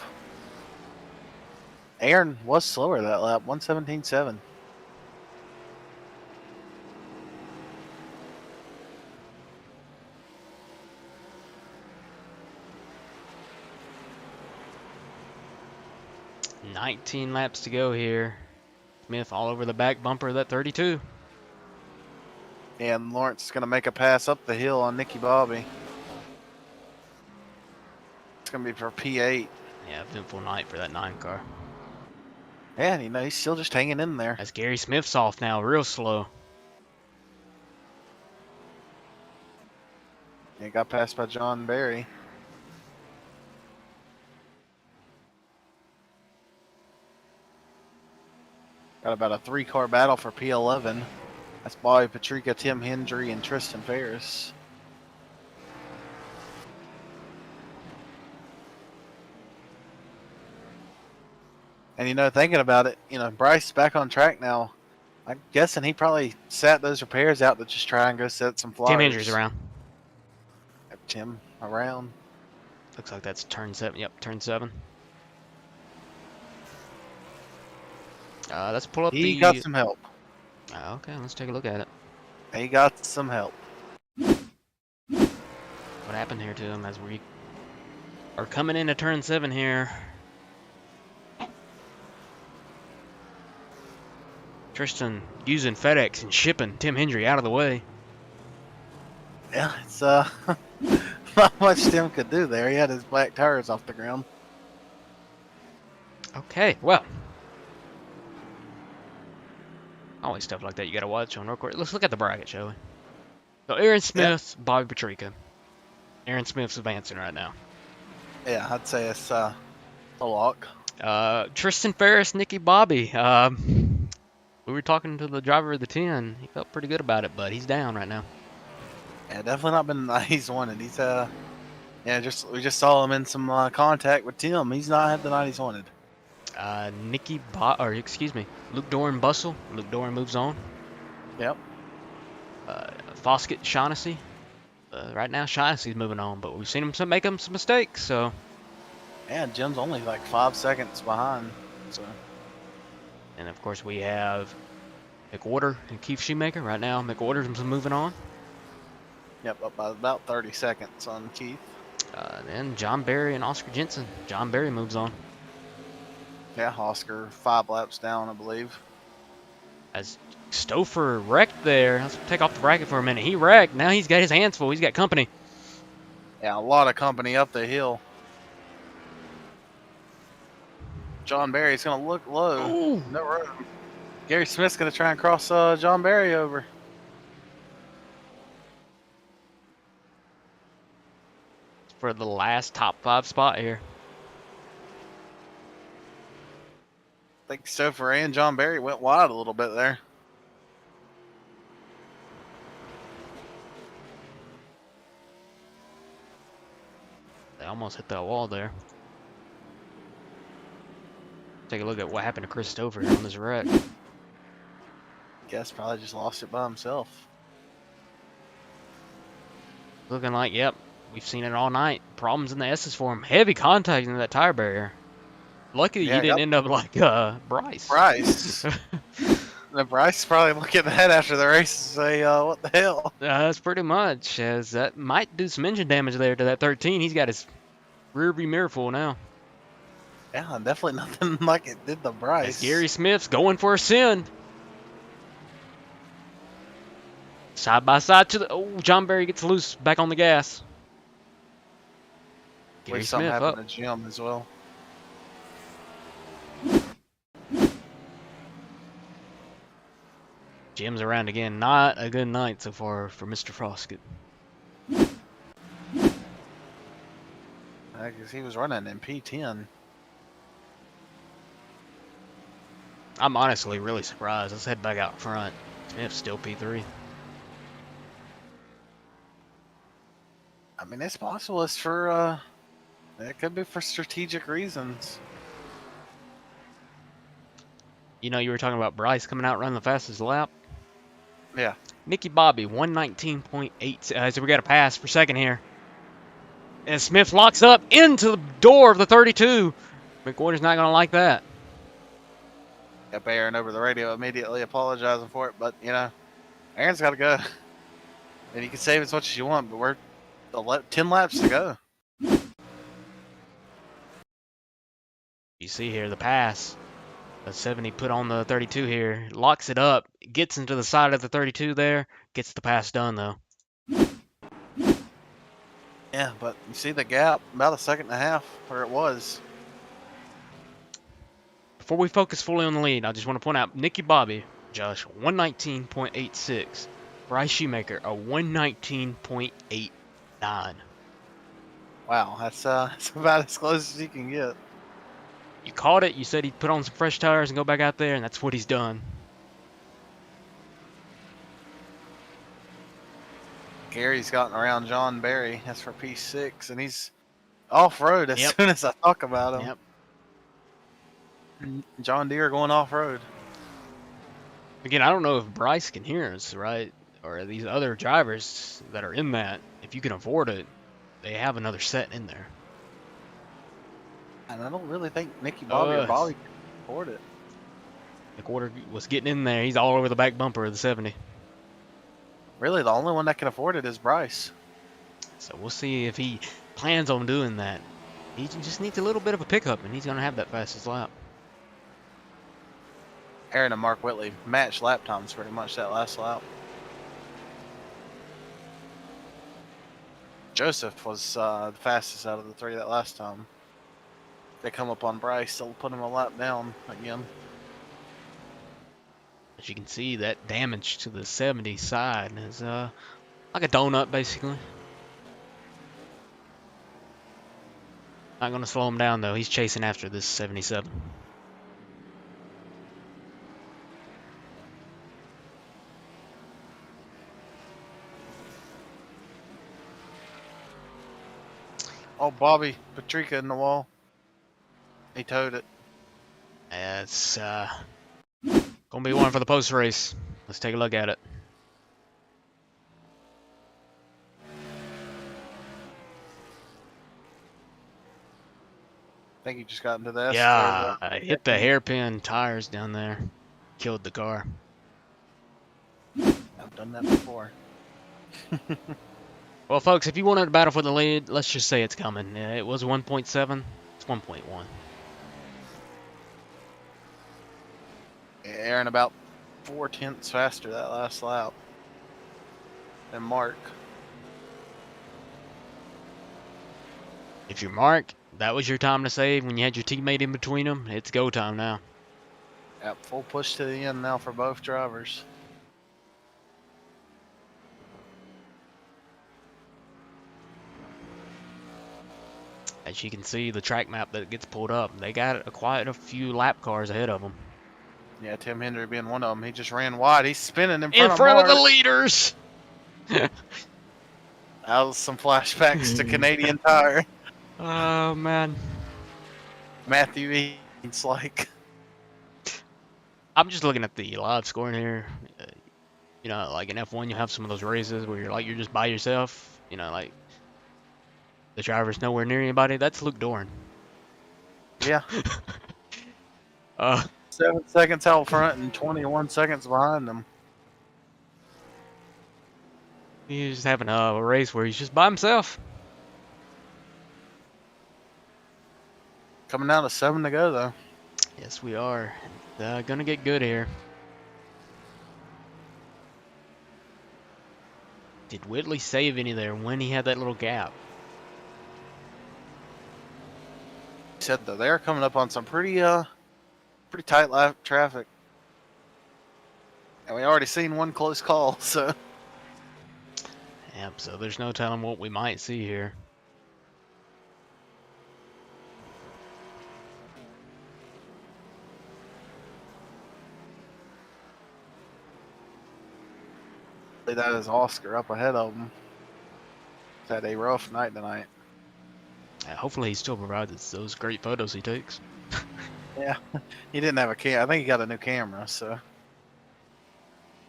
Aaron was slower that lap, 1:17.7. $19 laps to go here. Smith all over the back bumper of that 32. And Lawrence is going to make a pass up the hill on Nicky Bobby. It's going to be for P8. Yeah, eventful night for that 9 car. Yeah, you know, he's still just hanging in there. As Gary Smith's off now, real slow. He got passed by John Barry. Got about a 3-car battle for P11. That's Bobby Patrica, Tim Hendry, and Tristan Ferris. And thinking about it, Bryce is back on track now. I'm guessing he probably sat those repairs out to just try and go set some flyers. Tim Hendry's around. Tim around. Looks like that's turn 7. Yep, turn 7. Let's pull up He got some help. Okay, let's take a look at it. He got some help. What happened here to him as we are coming into turn 7 here? Tristan using FedEx and shipping Tim Hendry out of the way. Yeah, it's not much Tim could do there. He had his black tires off the ground. Okay, well. Always stuff like that you gotta watch on record. Let's look at the bracket, shall we? So Aaron Smith, yeah. Bobby Patrica. Aaron Smith's advancing right now. Yeah, I'd say it's a lock. Tristan Ferris, Nicky Bobby. We were talking to the driver of the 10. He felt pretty good about it, but he's down right now. Yeah, definitely not been the night he's wanted. He's we just saw him in some contact with Tim. He's not had the night he's wanted. Luke Doran Bustle. Luke Doran moves on. Yep. Foskett Shaughnessy. Right now, Shaughnessy's moving on, but we've seen him make some mistakes. So. Yeah, Jim's only like 5 seconds behind. So. And of course, we have McWhorter and Keith Shoemaker. Right now, McWhorter's moving on. Yep, up by about 30 seconds on Keith. Then John Barry and Oscar Jensen. John Barry moves on. Yeah, Oscar 5 laps down, I believe. As Stouffer wrecked there. Let's take off the bracket for a minute. He wrecked. Now he's got his hands full. He's got company. Yeah, a lot of company up the hill. John Barry's going to look low. Ooh. No room. Gary Smith's going to try and cross John Barry over. For the last top 5 spot here. I think Stouffer and John Barry went wide a little bit there. They almost hit that wall there. Take a look at what happened to Chris Stouffer on this wreck. Guess probably just lost it by himself. Looking like, yep, we've seen it all night. Problems in the S's for him. Heavy contact into that tire barrier. Lucky you didn't end up like Bryce. Bryce. Bryce probably look at that after the race and say, what the hell? That's pretty much, as that might do some engine damage there to that 13. He's got his rear view mirror full now. Yeah, definitely nothing like it did the Bryce. As Gary Smith's going for a send. Side by side to the... Oh, John Barry gets loose back on the gas. Gary Smith happened to Jim as well. Jim's around again. Not a good night so far for Mr. Foskett. I guess he was running in P10. I'm honestly really surprised. Let's head back out front. Smith's still P3. I mean, it's possible. It's for, it could be for strategic reasons. You know, you were talking about Bryce coming out running the fastest lap. Yeah. Nicky Bobby, 119.8. So we got a pass for second here. And Smith locks up into the door of the 32. McWhorter's not going to like that. Yep, Aaron over the radio immediately apologizing for it. But, Aaron's got to go. And you can save as much as you want, but we're 10 laps to go. You see here the pass. The 70 put on the 32 here. Locks it up. Gets into the side of the 32 there. Gets the pass done, though. Yeah, but you see the gap, about a second and a half where it was. Before we focus fully on the lead, I just want to point out Nicky Bobby, Josh, 119.86. Bryce Shoemaker, a 119.89. Wow, that's about as close as you can get. You caught it. You said he'd put on some fresh tires and go back out there, and that's what he's done. Gary's gotten around John Barry. That's for P6, and he's off-road as Yep. soon as I talk about him. Yep. John Deere going off-road. Again, I don't know if Bryce can hear us, right? Or these other drivers that are in that. If you can afford it, they have another set in there. And I don't really think Nicky Bobby or Bobby can afford it. The quarter was getting in there. He's all over the back bumper of the 70. Really, the only one that can afford it is Bryce. So we'll see if he plans on doing that. He just needs a little bit of a pickup, and he's going to have that fastest lap. Aaron and Mark Whitley matched lap times pretty much that last lap. Joseph was the fastest out of the three that last time. They come up on Bryce, they'll put him a lap down again. As you can see, that damage to the 70 side is like a donut, basically. Not going to slow him down, though. He's chasing after this 77. Oh, Bobby Patrica in the wall. He towed it. It's going to be one for the post race. Let's take a look at it. I think he just got into the S. Yeah, I hit the hairpin tires down there. Killed the car. I've done that before. Well, folks, if you wanted to battle for the lead, let's just say it's coming. It was 1.7. It's 1.1. Aaron about 4/10 faster that last lap than Mark. If you're Mark, that was your time to save when you had your teammate in between them. It's go time now. Yep, full push to the end now for both drivers. As you can see, the track map that gets pulled up, they got quite a few lap cars ahead of them. Yeah, Tim Hendry being one of them. He just ran wide. He's spinning in In front front of of the Mark. leaders! That was some flashbacks to Canadian Tire. Oh, man. Matthew Eads, like. I'm just looking at the live scoring here. You know, like in F1, you have some of those races where you're just by yourself. You know, like the driver's nowhere near anybody. That's Luke Doran. Yeah. 7 seconds out front and 21 seconds behind them. He's just having a race where he's just by himself. Coming down to 7 to go, though. Yes, we are. Gonna get good here. Did Whitley save any there when he had that little gap? He said though they're coming up on some pretty tight lap traffic, and we already seen one close call. So Yep. So there's no telling what we might see here. that is Oscar up ahead of them. He's had a rough night tonight. Hopefully he still provides those great photos he takes. Yeah, he didn't have a camera. I think he got a new camera, so.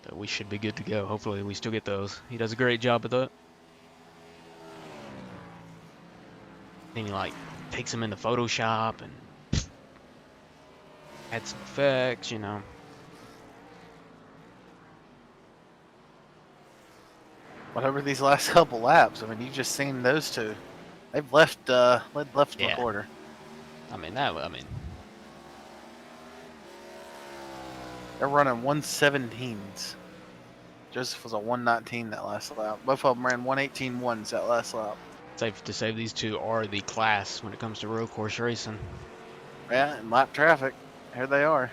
But we should be good to go. Hopefully we still get those. He does a great job of that. Then he like takes them into Photoshop and adds some effects, you know. Whatever these last couple laps, I mean, you just seen those two. They've left the Yeah. quarter. I mean They're running 117s. Joseph was a 119 that last lap. Both of them ran 118.1s that last lap. safe to say these two are the class when it comes to road course racing. Yeah, and lap traffic. Here they are.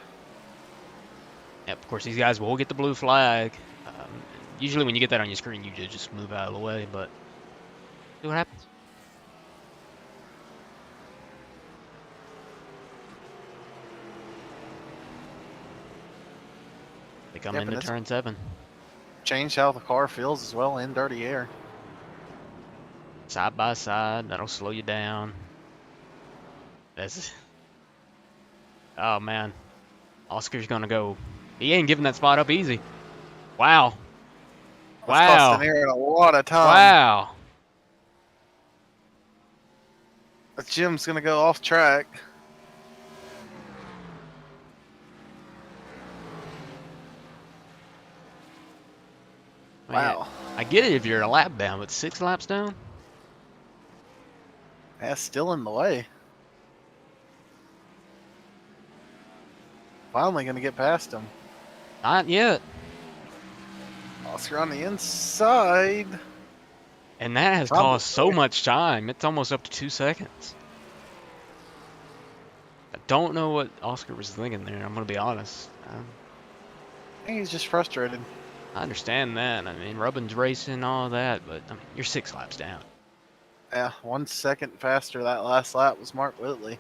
Yep, of course these guys will get the blue flag. Usually when you get that on your screen, you just move out of the way, but see what happens. They come Yep, into and it's turn 7. changed how the car feels as well in dirty air. Side by side, that'll slow you down. Oh man, Oscar's gonna go. He ain't giving that spot up easy. Wow. That's costing Wow. Aaron a lot of time. Wow. Jim's gonna go off track. Man, Wow. I get it if you're a lap down, but 6 laps down? That's still in the way. Finally gonna get past him. Not yet. Oscar on the inside. And that has Probably. cost so much time. It's almost up to 2 seconds. I don't know what Oscar was thinking there, I'm going to be honest. I think he's just frustrated. I understand that. I mean, Rubin's racing, all that, but I mean, you're 6 laps down. Yeah, 1 second faster that last lap was Mark Whitley.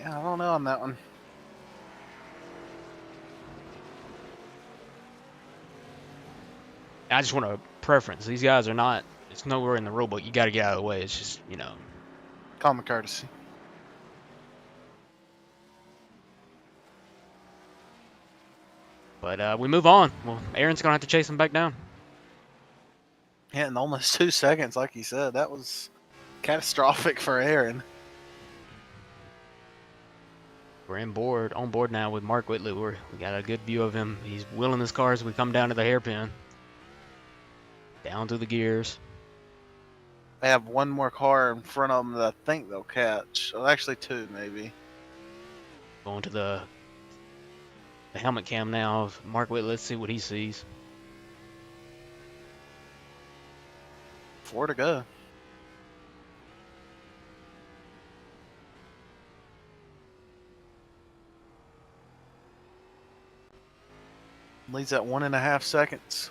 Yeah, I don't know on that one. I just want a preference. These guys are not, it's nowhere in the rule book. You got to get out of the way. It's just, you know. Common courtesy. But we move on. Well, Aaron's going to have to chase him back down. Yeah, in almost 2 seconds, like you said. That was catastrophic for Aaron. We're on board now with Mark Whitley. We got a good view of him. He's wheeling his car as we come down to the hairpin. Down through the gears. They have one more car in front of them that I think they'll catch. Well, actually 2, maybe. Going to the helmet cam now of Mark Whitley. Let's see what he sees. 4 to go. Leads at 1.5 seconds.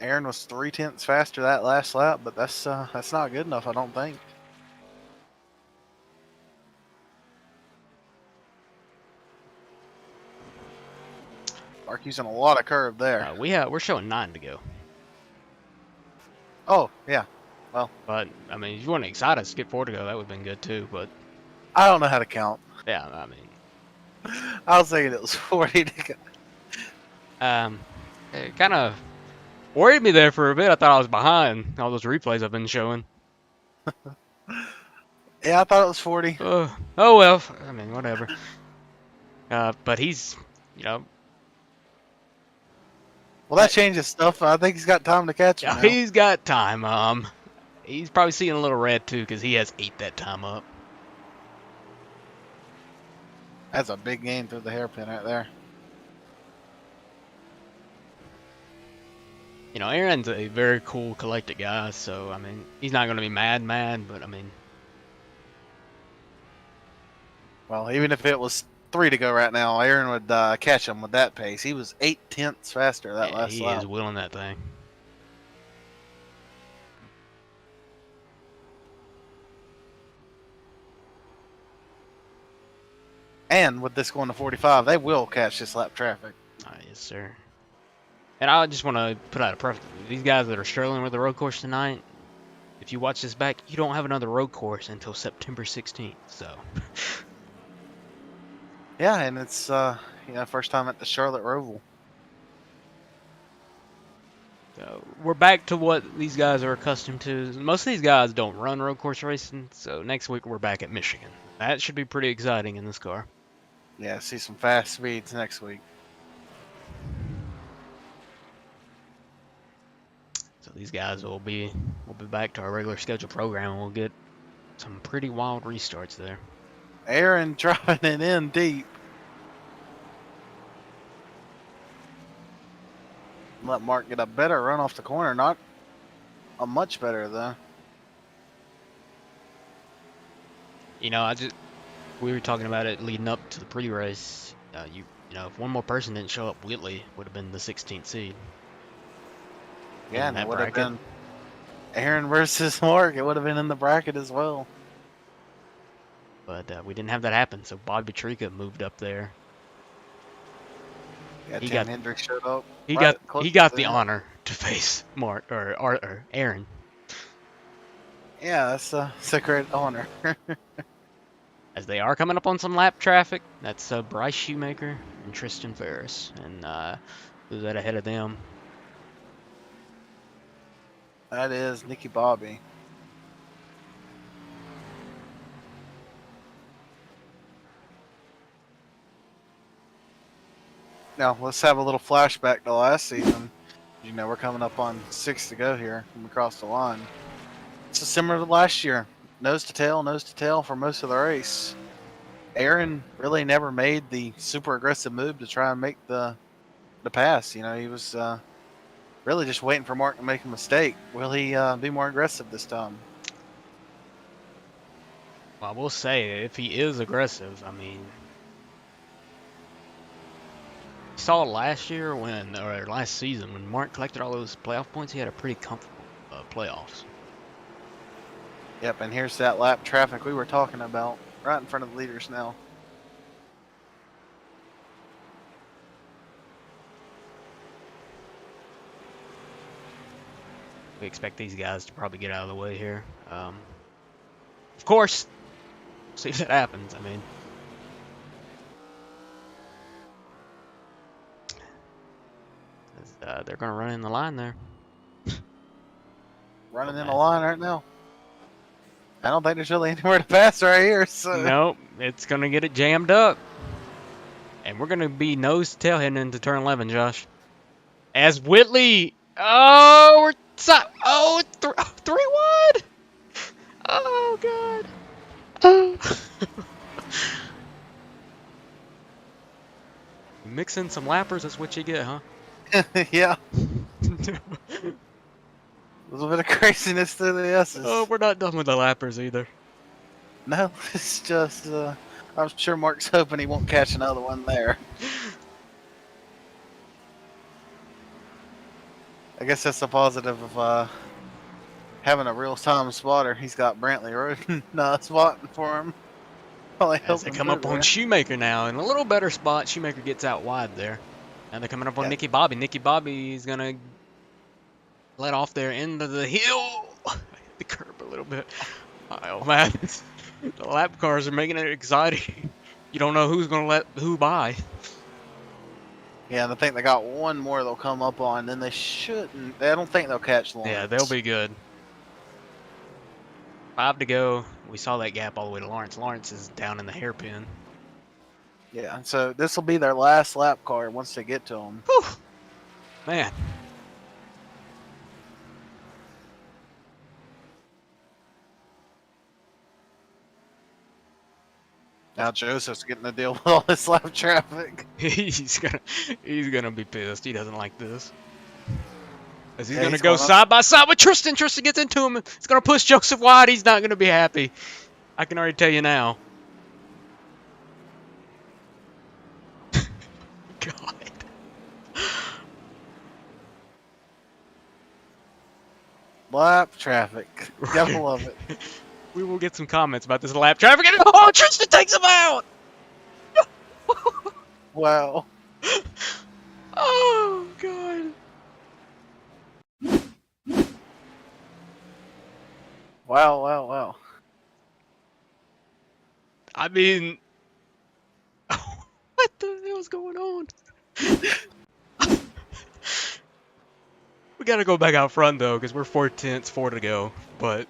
Aaron was 0.3 faster that last lap, but that's not good enough, I don't think. Mark using a lot of curve there. We're showing 9 to go. Oh yeah, well. But I mean, if you want to excite us, skip 4 to go. That would have been good too. But I don't know how to count. yeah, I mean, I was thinking it was 40 to go. it kind of worried me there for a bit. I thought I was behind all those replays I've been showing. Yeah, I thought it was 40. Oh well. I mean, whatever. But he's, you know. Well, that changes stuff. I think he's got time to catch him now. He's got time. He's probably seeing a little red too because he has ate that time up. That's a big gain through the hairpin right there. You know, Aaron's a very cool, collected guy, so I mean, he's not going to be mad, but I mean. Well, even if it was 3 to go right now, Aaron would catch him with that pace. He was 0.8 faster that last lap. He is wheeling that thing. And with this going to 45, they will catch this lap traffic. Yes, sir. And I just want to put out a preface. These guys that are struggling with the road course tonight, if you watch this back, you don't have another road course until September 16th. So. Yeah, and it's first time at the Charlotte Roval. So we're back to what these guys are accustomed to. Most of these guys don't run road course racing, so next week we're back at Michigan. That should be pretty exciting in this car. Yeah, see some fast speeds next week. So these guys will be back to our regular scheduled program, and we'll get some pretty wild restarts there. Aaron driving it in deep. Let Mark get a better run off the corner. Not a much better, though. You know, we were talking about it leading up to the pre-race. You know, if one more person didn't show up, Whitley would have been the 16th seed. Yeah, and Aaron versus Mark. It would have been in the bracket as well. But we didn't have that happen, so Bobby Trika moved up there. Yeah, He Tim got Hendricks showed up. he Right, got close he got to the him. honor to face Mark or Aaron. Yeah, that's a great honor. As they are coming up on some lap traffic. That's Bryce Shoemaker and Tristan Ferris. And who's that ahead of them? That is Nicky Bobby. Now, let's have a little flashback to last season. You know, we're coming up on 6 to go here from across the line. It's similar to last year. Nose to tail for most of the race. Aaron really never made the super aggressive move to try and make the pass. You know, he was really just waiting for Mark to make a mistake. Will he be more aggressive this time? Well, I will say, if he is aggressive, I mean, you saw last year or last season when Mark collected all those playoff points, he had a pretty comfortable playoffs. Yep, and here's that lap traffic we were talking about, right in front of the leaders now. We expect these guys to probably get out of the way here. Of course, see if that happens. I mean, they're going to run in the line there. Running in the line right now. I don't think there's really anywhere to pass right here. So. Nope, it's going to get it jammed up. And we're going to be nose to tail heading into turn 11, Josh. As Whitley, oh, three wide. Oh, God. Oh. Mix in some lappers, that's what you get, huh? Yeah. A little bit of craziness through the S's. Oh, we're not done with the lappers either. No, it's just, I'm sure Mark's hoping he won't catch another one there. I guess that's a positive of having a real-time spotter. He's got Brantley Road spotting for him. As they come up on Shoemaker now, in a little better spot, Shoemaker gets out wide there. And they're coming up on Nicky Bobby. Nicky Bobby is going to let off there into the hill. Hit the curb a little bit. Oh, man. The lap cars are making it exciting. You don't know who's going to let who by. Yeah, and I think they got one more they'll come up on, then they shouldn't. I don't think they'll catch Lawrence. Yeah, they'll be good. 5 to go. We saw that gap all the way to Lawrence. Lawrence is down in the hairpin. Yeah, so this will be their last lap car once they get to them. Whew. Man. Now Joseph's getting to deal with all this lap traffic. he's gonna be pissed. He doesn't like this. As he's gonna He's go side by side with Tristan. Tristan gets into him. It's gonna push Joseph wide. He's not gonna be happy. I can already tell you now. God. Lap traffic. Gotta love it. We will get some comments about this lap traffic. And, oh, Tristan takes him out! Wow. Oh, God. Wow. I mean, what the hell is going on? We gotta go back out front, though, because we're 4/10, 4 to go. But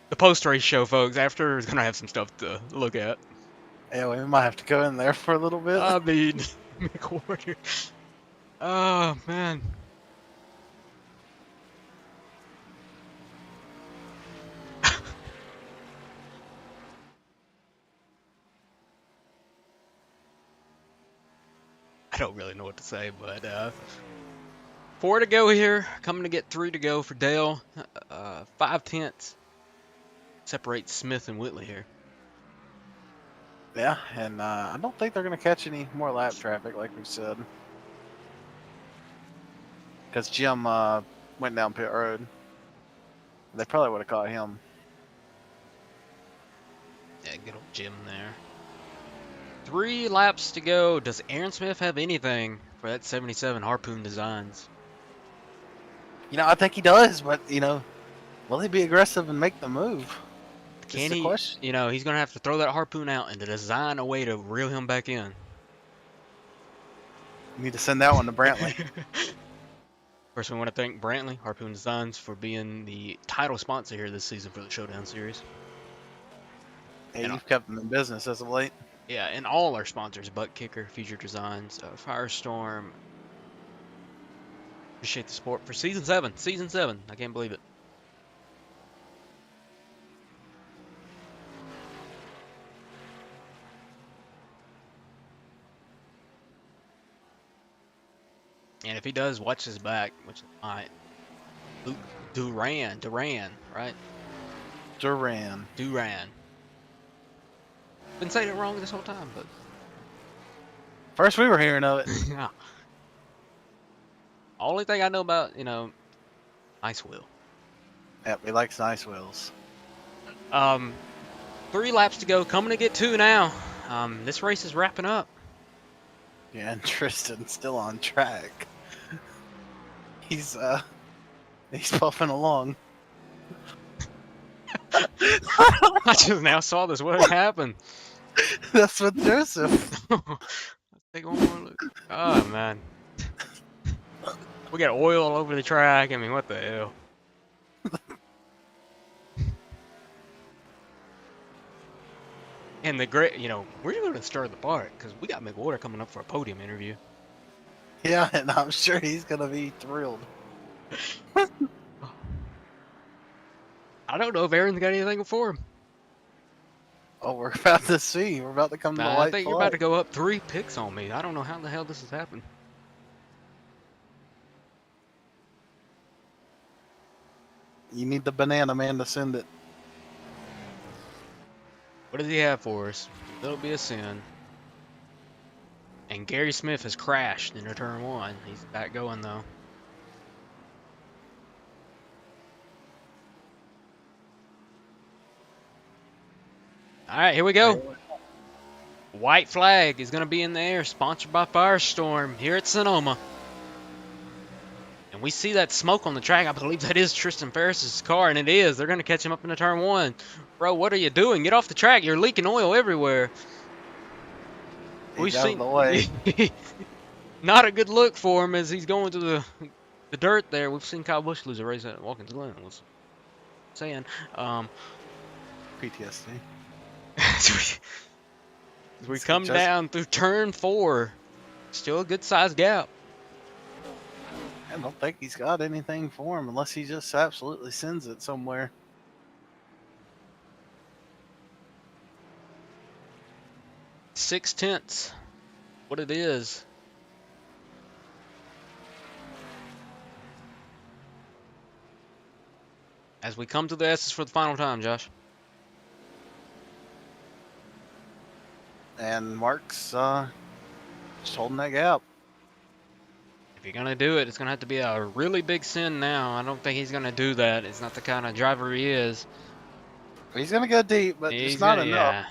the post-race show, folks, after is gonna have some stuff to look at. Yeah, we might have to go in there for a little bit. I mean, McWarrior. Oh, man. I don't really know what to say, but 4 to go here. Coming to get 3 to go for Dale. 5/10 separates Smith and Whitley here. Yeah, and I don't think they're going to catch any more lap traffic, like we said. Because Jim went down pit road. They probably would have caught him. Yeah, good old Jim there. 3 laps to go. Does Aaron Smith have anything for that 77 Harpoon Designs? I think he does, but will he be aggressive and make the move? Is Can the he? question. He's gonna have to throw that Harpoon out and to design a way to reel him back in. You need to send that one to Brantley. First, we want to thank Brantley Harpoon Designs for being the title sponsor here this season for the Showdown series. Hey, And, you've kept him in business as of late. yeah, and all our sponsors: Butt Kicker, Future Designs, Firestorm. Appreciate the support for season 7. Season 7. I can't believe it. And if he does, watch his back, which is fine. Luke Duran, right? Duran. Been saying it wrong this whole time, but First we were hearing of it. yeah. Only thing I know about, Ice Wheel. Yep, he likes nice wheels. 3 laps to go, coming to get 2 now. This race is wrapping up. Yeah, and Tristan's still on track. He's puffing along. I just now saw this. What happened? That's what Joseph. Let's take one more look. Oh man, we got oil all over the track. I mean, what the hell? And the great, we're going to start the park because we got McWhorter coming up for a podium interview. Yeah, and I'm sure he's gonna be thrilled. I don't know if Aaron's got anything for him. Oh, we're about to see. We're about to come to the I white think flag. you're about to go up 3 picks on me. I don't know how the hell this has happened. You need the banana man to send it. What does he have for us? That'll be a sin. And Gary Smith has crashed into turn 1. He's back going though. All right, here we go. White flag is going to be in the air, sponsored by Firestorm here at Sonoma. And we see that smoke on the track. I believe that is Tristan Ferris's car, and it is. They're going to catch him up into turn 1. Bro, what are you doing? Get off the track. You're leaking oil everywhere. He's out of the way. Not a good look for him as he's going through the dirt there. We've seen Kyle Busch lose a race at Watkins Glen. I was saying. PTSD. As we come down through turn 4. Still a good sized gap. I don't think he's got anything for him unless he just absolutely sends it somewhere. .6, what it is. As we come to the S's for the final time, Josh. And Mark's just holding that gap. If you're going to do it, it's going to have to be a really big sin now. I don't think he's going to do that. It's not the kind of driver he is. He's going to go deep, but it's not enough. Yeah.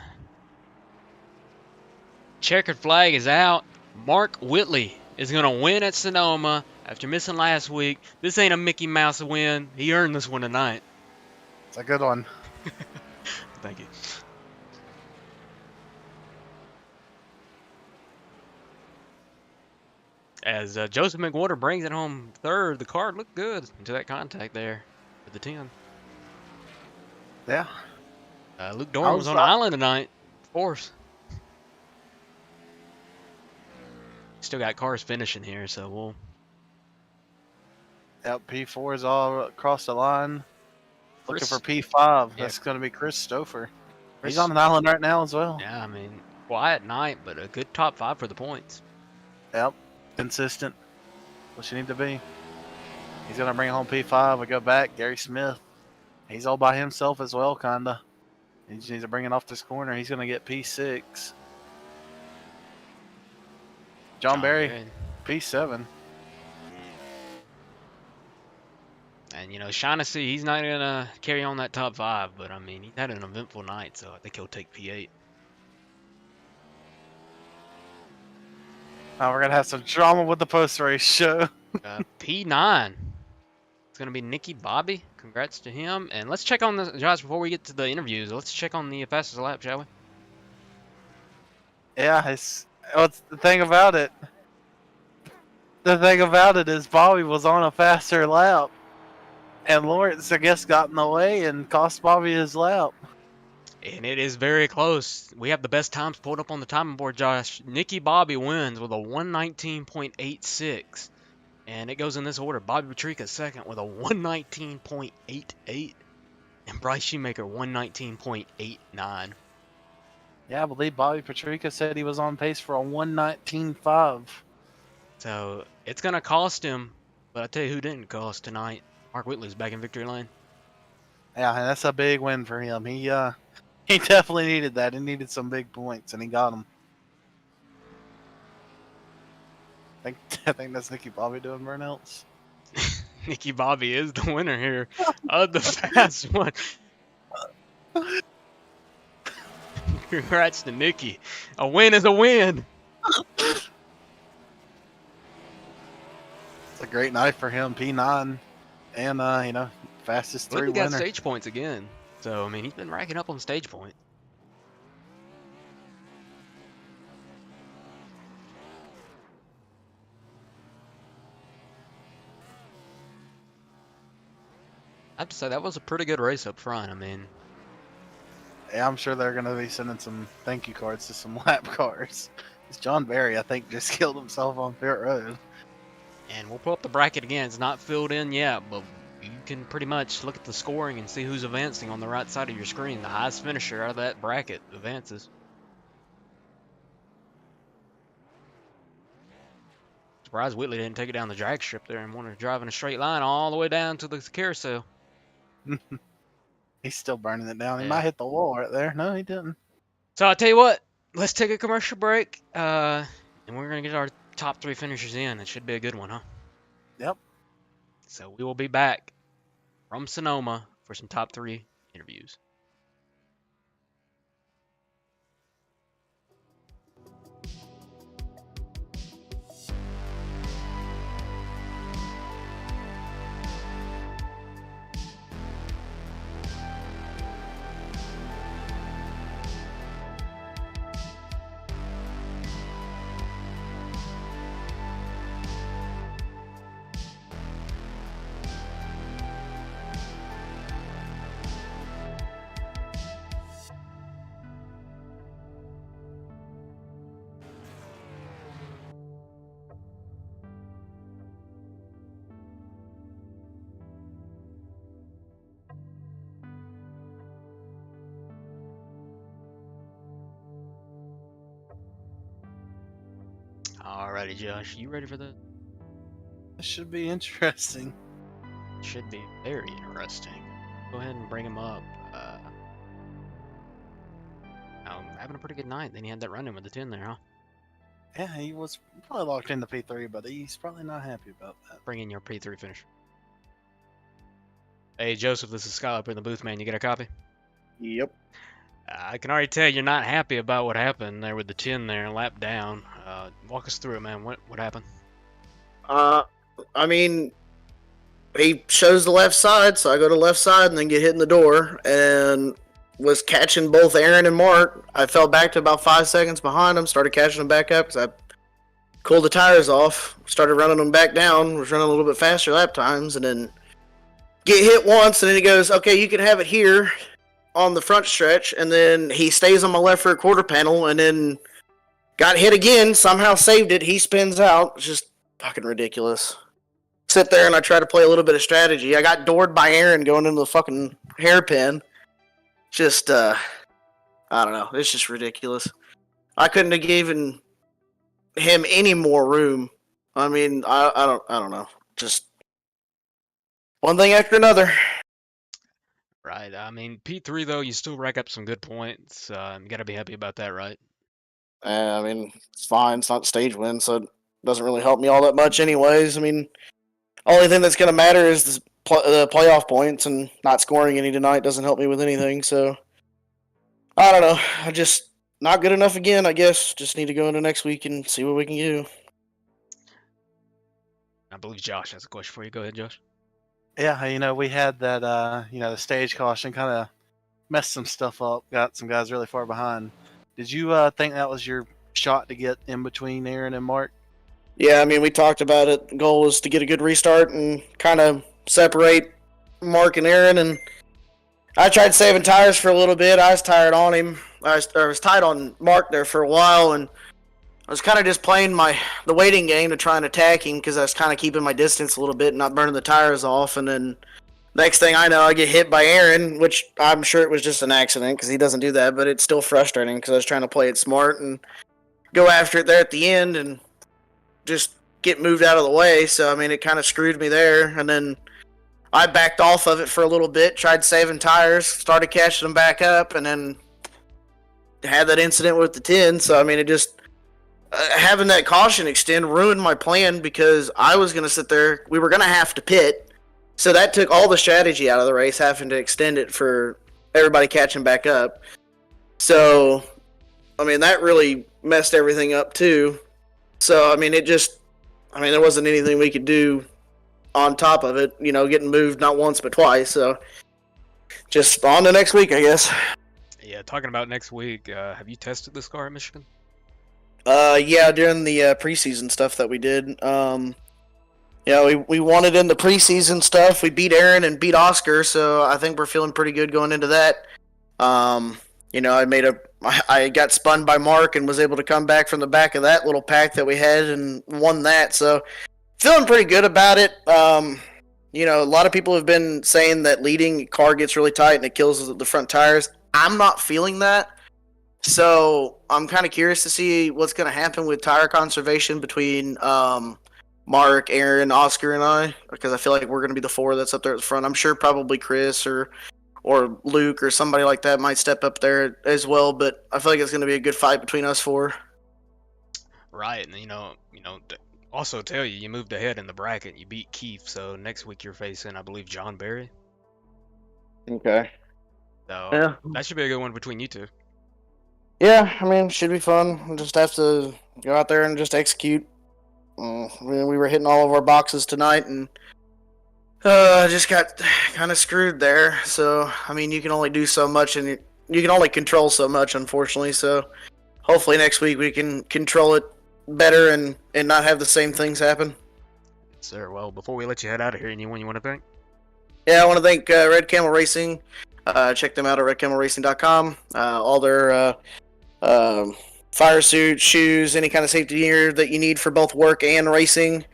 Checkered flag is out. Mark Whitley is going to win at Sonoma after missing last week. This ain't a Mickey Mouse win. He earned this one tonight. It's a good one. Thank you. As Joseph McWhorter brings it home third, the car looked good into that contact there with the 10. Yeah. Luke Dorn was on the island tonight, fourth. Still got cars finishing here, so we'll. Yep, P4 is all across the line. Looking for P5. That's going to be Chris Stouffer. He's on an island right now as well. Yeah, I mean, quiet night, but a good top 5 for the points. Yep, consistent. What you need to be. He's going to bring home P5. We go back. Gary Smith. He's all by himself as well, kind of. He just needs to bring it off this corner. He's going to get P6. John Berry, P7. And, Shaughnessy, he's not going to carry on that top 5, but, he's had an eventful night, so I think he'll take P8. We're going to have some drama with the post-race show. P9. It's going to be Nicky Bobby. Congrats to him. And let's check on the, Josh, before we get to the interviews, let's check on the fastest lap, shall we? Yeah, what's the thing about it? The thing about it is Bobby was on a faster lap. And Lawrence, I guess, got in the way and cost Bobby his lap. And it is very close. We have the best times pulled up on the timing board, Josh. Nicky Bobby wins with a 119.86. And it goes in this order. Bobby Patrica second with a 119.88. And Bryce Shoemaker 119.89. Yeah, I believe Bobby Patrica said he was on pace for a 119.5. So it's going to cost him. But I tell you who didn't cost tonight. Mark Whitley's back in victory lane. Yeah, and that's a big win for him. He definitely needed that. He needed some big points, and he got them. I think that's Nicky Bobby doing burnouts. Nicky Bobby is the winner here of the fast one. Congrats to Nicky. A win is a win. It's a great night for him. P9, and fastest 3 Whitley got winner. stage points again. So he's been racking up on stage point. I have to say, that was a pretty good race up front. Yeah, I'm sure they're going to be sending some thank you cards to some lap cars. John Barry, I think, just killed himself on pit road. And we'll pull up the bracket again. It's not filled in yet, but you can pretty much look at the scoring and see who's advancing on the right side of your screen. The highest finisher out of that bracket advances. Surprised Whitley didn't take it down the drag strip there and wanted to drive in a straight line all the way down to the carousel. He's still burning it down. He Yeah. might hit the wall right there. No, he didn't. So I'll tell you what, let's take a commercial break, and we're going to get our top 3 finishers in. It should be a good one, huh? Yep. So we will be back from Sonoma for some top 3 interviews. Alrighty, Josh, you ready for that? This should be interesting. Should be very interesting. Go ahead and bring him up. Having a pretty good night. Then he had that run-in with the 10 there, huh? Yeah, he was probably locked into P3, but he's probably not happy about that. Bring in your P3 finish. Hey, Joseph, this is Scott up in the booth, man. You get a copy? Yep. I can already tell you're not happy about what happened there with the 10 there, lap down. Walk us through it, man. What happened? He shows the left side, so I go to left side and then get hit in the door, and was catching both Aaron and Mark. I fell back to about 5 seconds behind them, started catching them back up because I cooled the tires off, started running them back down, was running a little bit faster lap times, and then get hit once, and then he goes, okay, you can have it here on the front stretch, and then he stays on my left rear quarter panel, and then got hit again, somehow saved it, he spins out. It's just fucking ridiculous. Sit there and I try to play a little bit of strategy. I got doored by Aaron going into the fucking hairpin. Just, I don't know. It's just ridiculous. I couldn't have given him any more room. I mean, I don't know. Just one thing after another. Right. P3, though, you still rack up some good points. You got to be happy about that, right? It's fine. It's not stage win, so it doesn't really help me all that much anyways. Only thing that's going to matter is playoff points, and not scoring any tonight doesn't help me with anything. So I don't know. I just not good enough again. I guess just need to go into next week and see what we can do. I believe Josh has a question for you. Go ahead, Josh. Yeah, we had that, the stage caution kind of messed some stuff up, got some guys really far behind. Did you think that was your shot to get in between Aaron and Mark? Yeah, I mean, we talked about it. The goal was to get a good restart and kind of separate Mark and Aaron. And I tried saving tires for a little bit. I was tired on him. I was tight on Mark there for a while, and I was kind of just playing the waiting game to try and attack him because I was kind of keeping my distance a little bit and not burning the tires off. And then next thing I know, I get hit by Aaron, which I'm sure it was just an accident because he doesn't do that, but it's still frustrating because I was trying to play it smart and go after it there at the end and just get moved out of the way. So, I mean, it kind of screwed me there. And then I backed off of it for a little bit, tried saving tires, started catching them back up, and then had that incident with the 10. So, I mean, it just having that caution extend ruined my plan because I was going to sit there. We were going to have to pit. So that took all the strategy out of the race, having to extend it for everybody catching back up. So, I mean, that really messed everything up too. So, I mean, there wasn't anything we could do on top of it, getting moved not once but twice. So, just on to next week, I guess. Yeah, talking about next week, have you tested this car at Michigan? Yeah, during the preseason stuff that we did. We won it in the preseason stuff. We beat Aaron and beat Oscar, so I think we're feeling pretty good going into that. I got spun by Mark and was able to come back from the back of that little pack that we had and won that. So feeling pretty good about it. A lot of people have been saying that leading car gets really tight and it kills the front tires. I'm not feeling that. So I'm kind of curious to see what's going to happen with tire conservation between Mark, Aaron, Oscar, and I, because I feel like we're going to be the four that's up there at the front. I'm sure probably Chris or Luke or somebody like that might step up there as well, but I feel like it's going to be a good fight between us four. Right, and also tell you moved ahead in the bracket. You beat Keith, so next week you're facing, I believe, John Barry. Okay. So yeah, that should be a good one between you two. Yeah, I mean, should be fun. We'll just have to go out there and just execute. We were hitting all of our boxes tonight, and just got kind of screwed there. So, I mean, you can only do so much, and you can only control so much, unfortunately. So, hopefully next week we can control it better and not have the same things happen. Sir, well, before we let you head out of here, anyone you want to thank? Yeah, I want to thank Red Camel Racing. Check them out at redcamelracing.com. All their fire suit, shoes, any kind of safety gear that you need for both work and racing.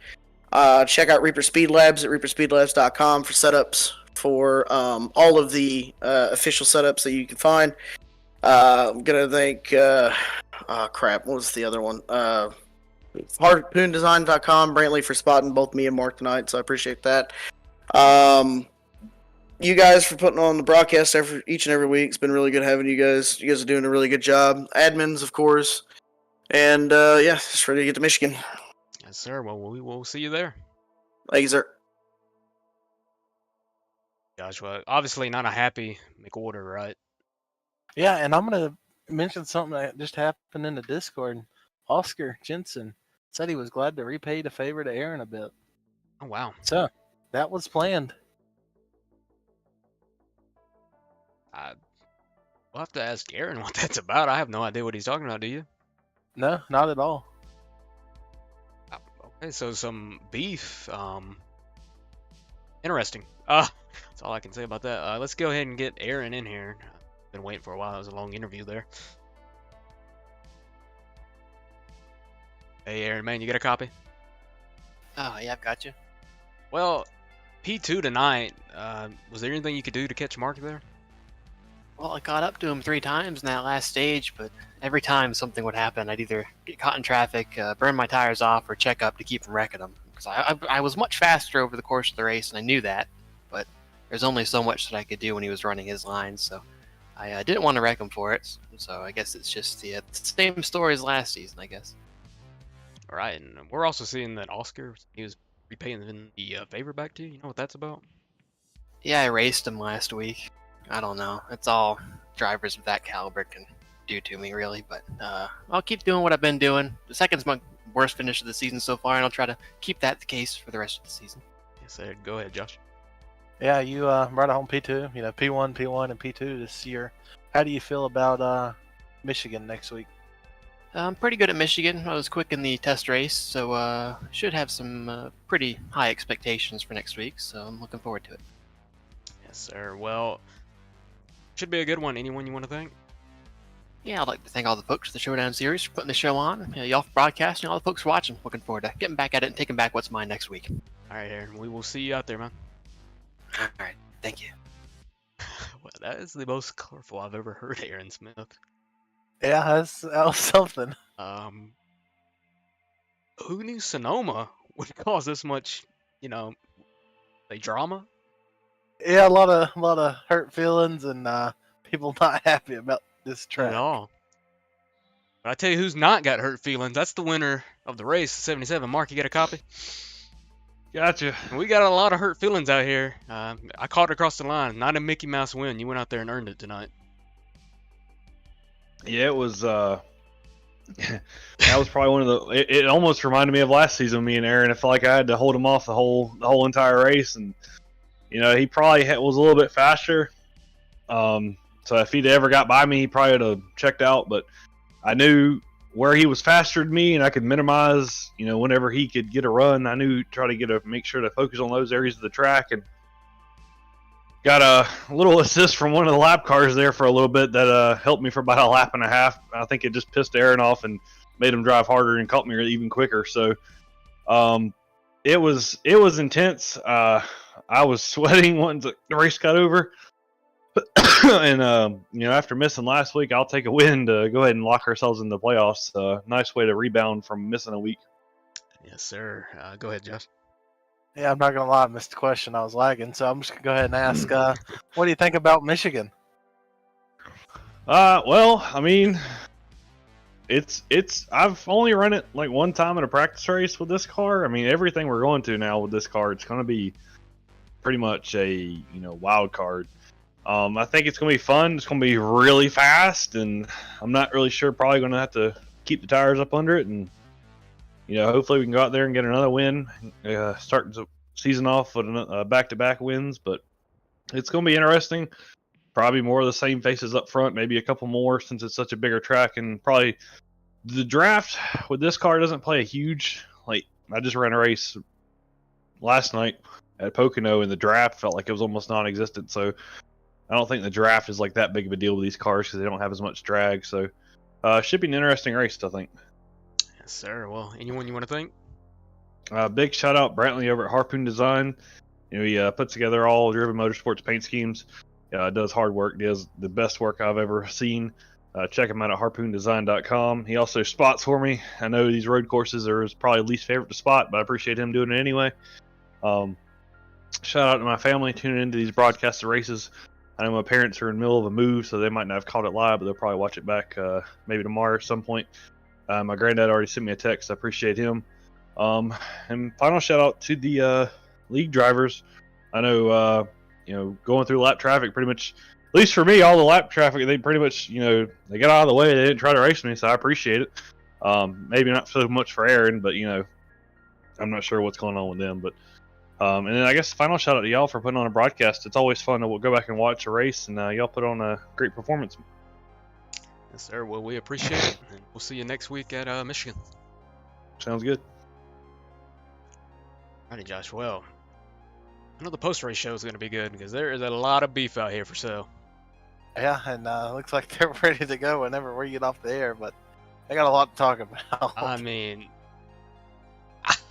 Check out Reaper Speed Labs at reaperspeedlabs.com for setups for all of the official setups that you can find. I'm going to thank, what was the other one? Harpoondesign.com, Brantley, for spotting both me and Mark tonight, so I appreciate that. You guys for putting on the broadcast each and every week. It's been really good having you guys. You guys are doing a really good job. Admins, of course. And, just ready to get to Michigan. Yes, sir. Well, we will see you there. Thank you, sir. Joshua, obviously not a happy McOrder, right? Yeah, and I'm going to mention something that just happened in the Discord. Oscar Jensen said he was glad to repay the favor to Aaron a bit. Oh, wow. So, that was planned. We'll have to ask Aaron what that's about. I have no idea what he's talking about, do you? No, not at all. Okay, so some beef. Interesting. That's all I can say about that. Let's go ahead and get Aaron in here. Been waiting for a while. It was a long interview there. Hey, Aaron, man, you got a copy? Oh, yeah, I've got you. Well, P2 tonight. Was there anything you could do to catch Mark there? Well, I got up to him 3 times in that last stage, but every time something would happen, I'd either get caught in traffic, burn my tires off, or check up to keep from wrecking them. Because I was much faster over the course of the race, and I knew that, but there's only so much that I could do when he was running his lines, so I didn't want to wreck him for it. So I guess it's just the same story as last season, I guess. All right, and we're also seeing that Oscar, he was repaying the favor back to you. You know what that's about? Yeah, I raced him last week. I don't know. It's all drivers of that caliber can do to me, really. But I'll keep doing what I've been doing. The second's my worst finish of the season so far, and I'll try to keep that the case for the rest of the season. Yes, sir. Go ahead, Josh. Yeah, you brought home P2. You know, P1, and P2 this year. How do you feel about Michigan next week? I'm pretty good at Michigan. I was quick in the test race, so should have some pretty high expectations for next week. So I'm looking forward to it. Yes, sir. Well, should be a good one. Anyone you want to thank? Yeah, I'd like to thank all the folks at the Showdown series for putting the show on. Y'all for broadcasting, all the folks watching. Looking forward to getting back at it and taking back what's mine next week. All right, Aaron. We will see you out there, man. All right, thank you. Well, that is the most colorful I've ever heard Aaron Smith. Yeah, that was something. Who knew Sonoma would cause this much, drama? Yeah, a lot of hurt feelings and people not happy about this track. At all. But I tell you who's not got hurt feelings. That's the winner of the race, 77. Mark, you got a copy? Gotcha. We got a lot of hurt feelings out here. I caught it across the line. Not a Mickey Mouse win. You went out there and earned it tonight. Yeah, it was. That was probably one of the. It almost reminded me of last season. Me and Aaron. I felt like I had to hold him off the whole entire race, and he probably was a little bit faster. So if he'd ever got by me, he probably would have checked out. But I knew where he was faster than me, and I could minimize. Whenever he could get a run, I knew make sure to focus on those areas of the track, and got a little assist from one of the lap cars there for a little bit that helped me for about a lap and a half. I think it just pissed Aaron off and made him drive harder and caught me even quicker. So it was intense. I was sweating once the race got over. And after missing last week, I'll take a win to go ahead and lock ourselves in the playoffs. Nice way to rebound from missing a week. Yes, sir. Go ahead, Josh. Yeah, I'm not gonna lie, I missed the question. I was lagging, so I'm just gonna go ahead and ask. What do you think about Michigan? Well, I mean, it's. I've only run it like one time in a practice race with this car. I mean, everything we're going to now with this car, it's gonna be pretty much a wild card. I think it's gonna be fun. It's gonna be really fast, and I'm not really sure. Probably gonna have to keep the tires up under it, and hopefully we can go out there and get another win. Start the season off with back-to-back wins, but it's gonna be interesting. Probably more of the same faces up front, maybe a couple more since it's such a bigger track, and probably the draft with this car doesn't play a huge. Like I just ran a race last night at Pocono, and the draft felt like it was almost non-existent. So I don't think the draft is like that big of a deal with these cars because they don't have as much drag. So should be an interesting race, I think. Yes, sir. Well, anyone you want to thank? Big shout out Brantley over at Harpoon Design. He puts together all Driven Motorsports paint schemes. Does hard work. Does the best work I've ever seen. Check him out at harpoondesign.com. He also spots for me. I know these road courses are his probably least favorite to spot, but I appreciate him doing it anyway. Shout out to my family tuning into these broadcasts of races. I know my parents are in the middle of a move, so they might not have caught it live, but they'll probably watch it back maybe tomorrow at some point. My granddad already sent me a text. I appreciate him. And final shout out to the league drivers. I know, going through lap traffic pretty much, at least for me, all the lap traffic, they pretty much, they got out of the way. They didn't try to race me, so I appreciate it. Maybe not so much for Aaron, but, I'm not sure what's going on with them. But and then I guess final shout out to y'all for putting on a broadcast. It's always fun to go back and watch a race, and y'all put on a great performance. Yes, sir. Well, we appreciate it, and we'll see you next week at Michigan. Sounds good. Alrighty, Josh. Well, I know the post-race show is going to be good because there is a lot of beef out here for sale. Yeah, and looks like they're ready to go whenever we get off the air, but they got a lot to talk about. I mean,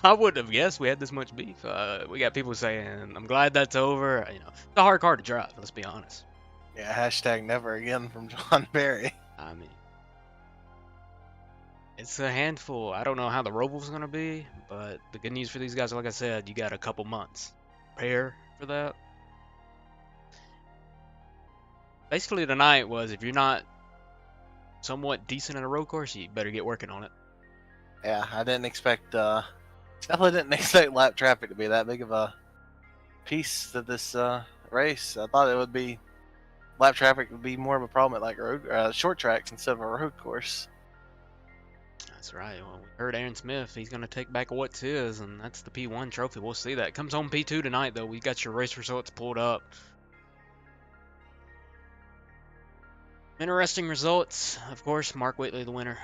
I wouldn't have guessed we had this much beef. We got people saying, I'm glad that's over. It's a hard car to drive, let's be honest. Yeah, hashtag never again from John Berry. I mean, it's a handful. I don't know how the Roval's going to be, but the good news for these guys, like I said, you got a couple months. Prepare for that. Basically, tonight was if you're not somewhat decent at a road course, you better get working on it. Yeah, I didn't expect, definitely didn't expect lap traffic to be that big of a piece of this race. I thought it would be lap traffic would be more of a problem at like road short tracks instead of a road course. That's right. Well, we heard Aaron Smith. He's going to take back what's his, and that's the P1 trophy. We'll see that. Comes home P2 tonight, though. We got your race results pulled up. Interesting results. Of course, Mark Whitley, the winner.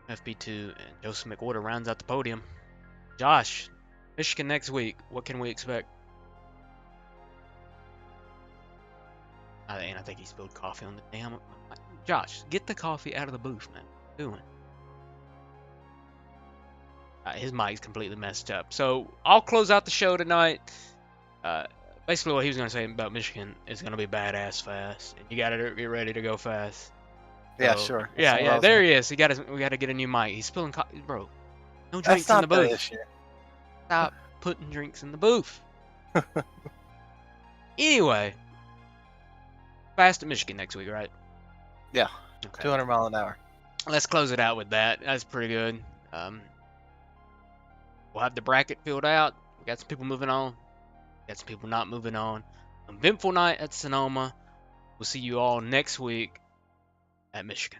FP2, and Joseph McWhorter rounds out the podium. Josh, Michigan next week. What can we expect? I think he spilled coffee on the damn. Josh, get the coffee out of the booth, man. What are you doing? His mic's completely messed up. So I'll close out the show tonight. Basically, what he was going to say about Michigan is going to be badass fast. And you got to get ready to go fast. Yeah, So, sure. Yeah. There he is. We got to get a new mic. He's spilling coffee, bro. No drinks That's in the not the booth. issue. Stop putting drinks in the booth. Anyway, fast at Michigan next week, right? Yeah. Okay. 200 mile an hour. Let's close it out with that. That's pretty good. We'll have the bracket filled out. We got some people moving on. Got some people not moving on. Eventful night at Sonoma. We'll see you all next week at Michigan.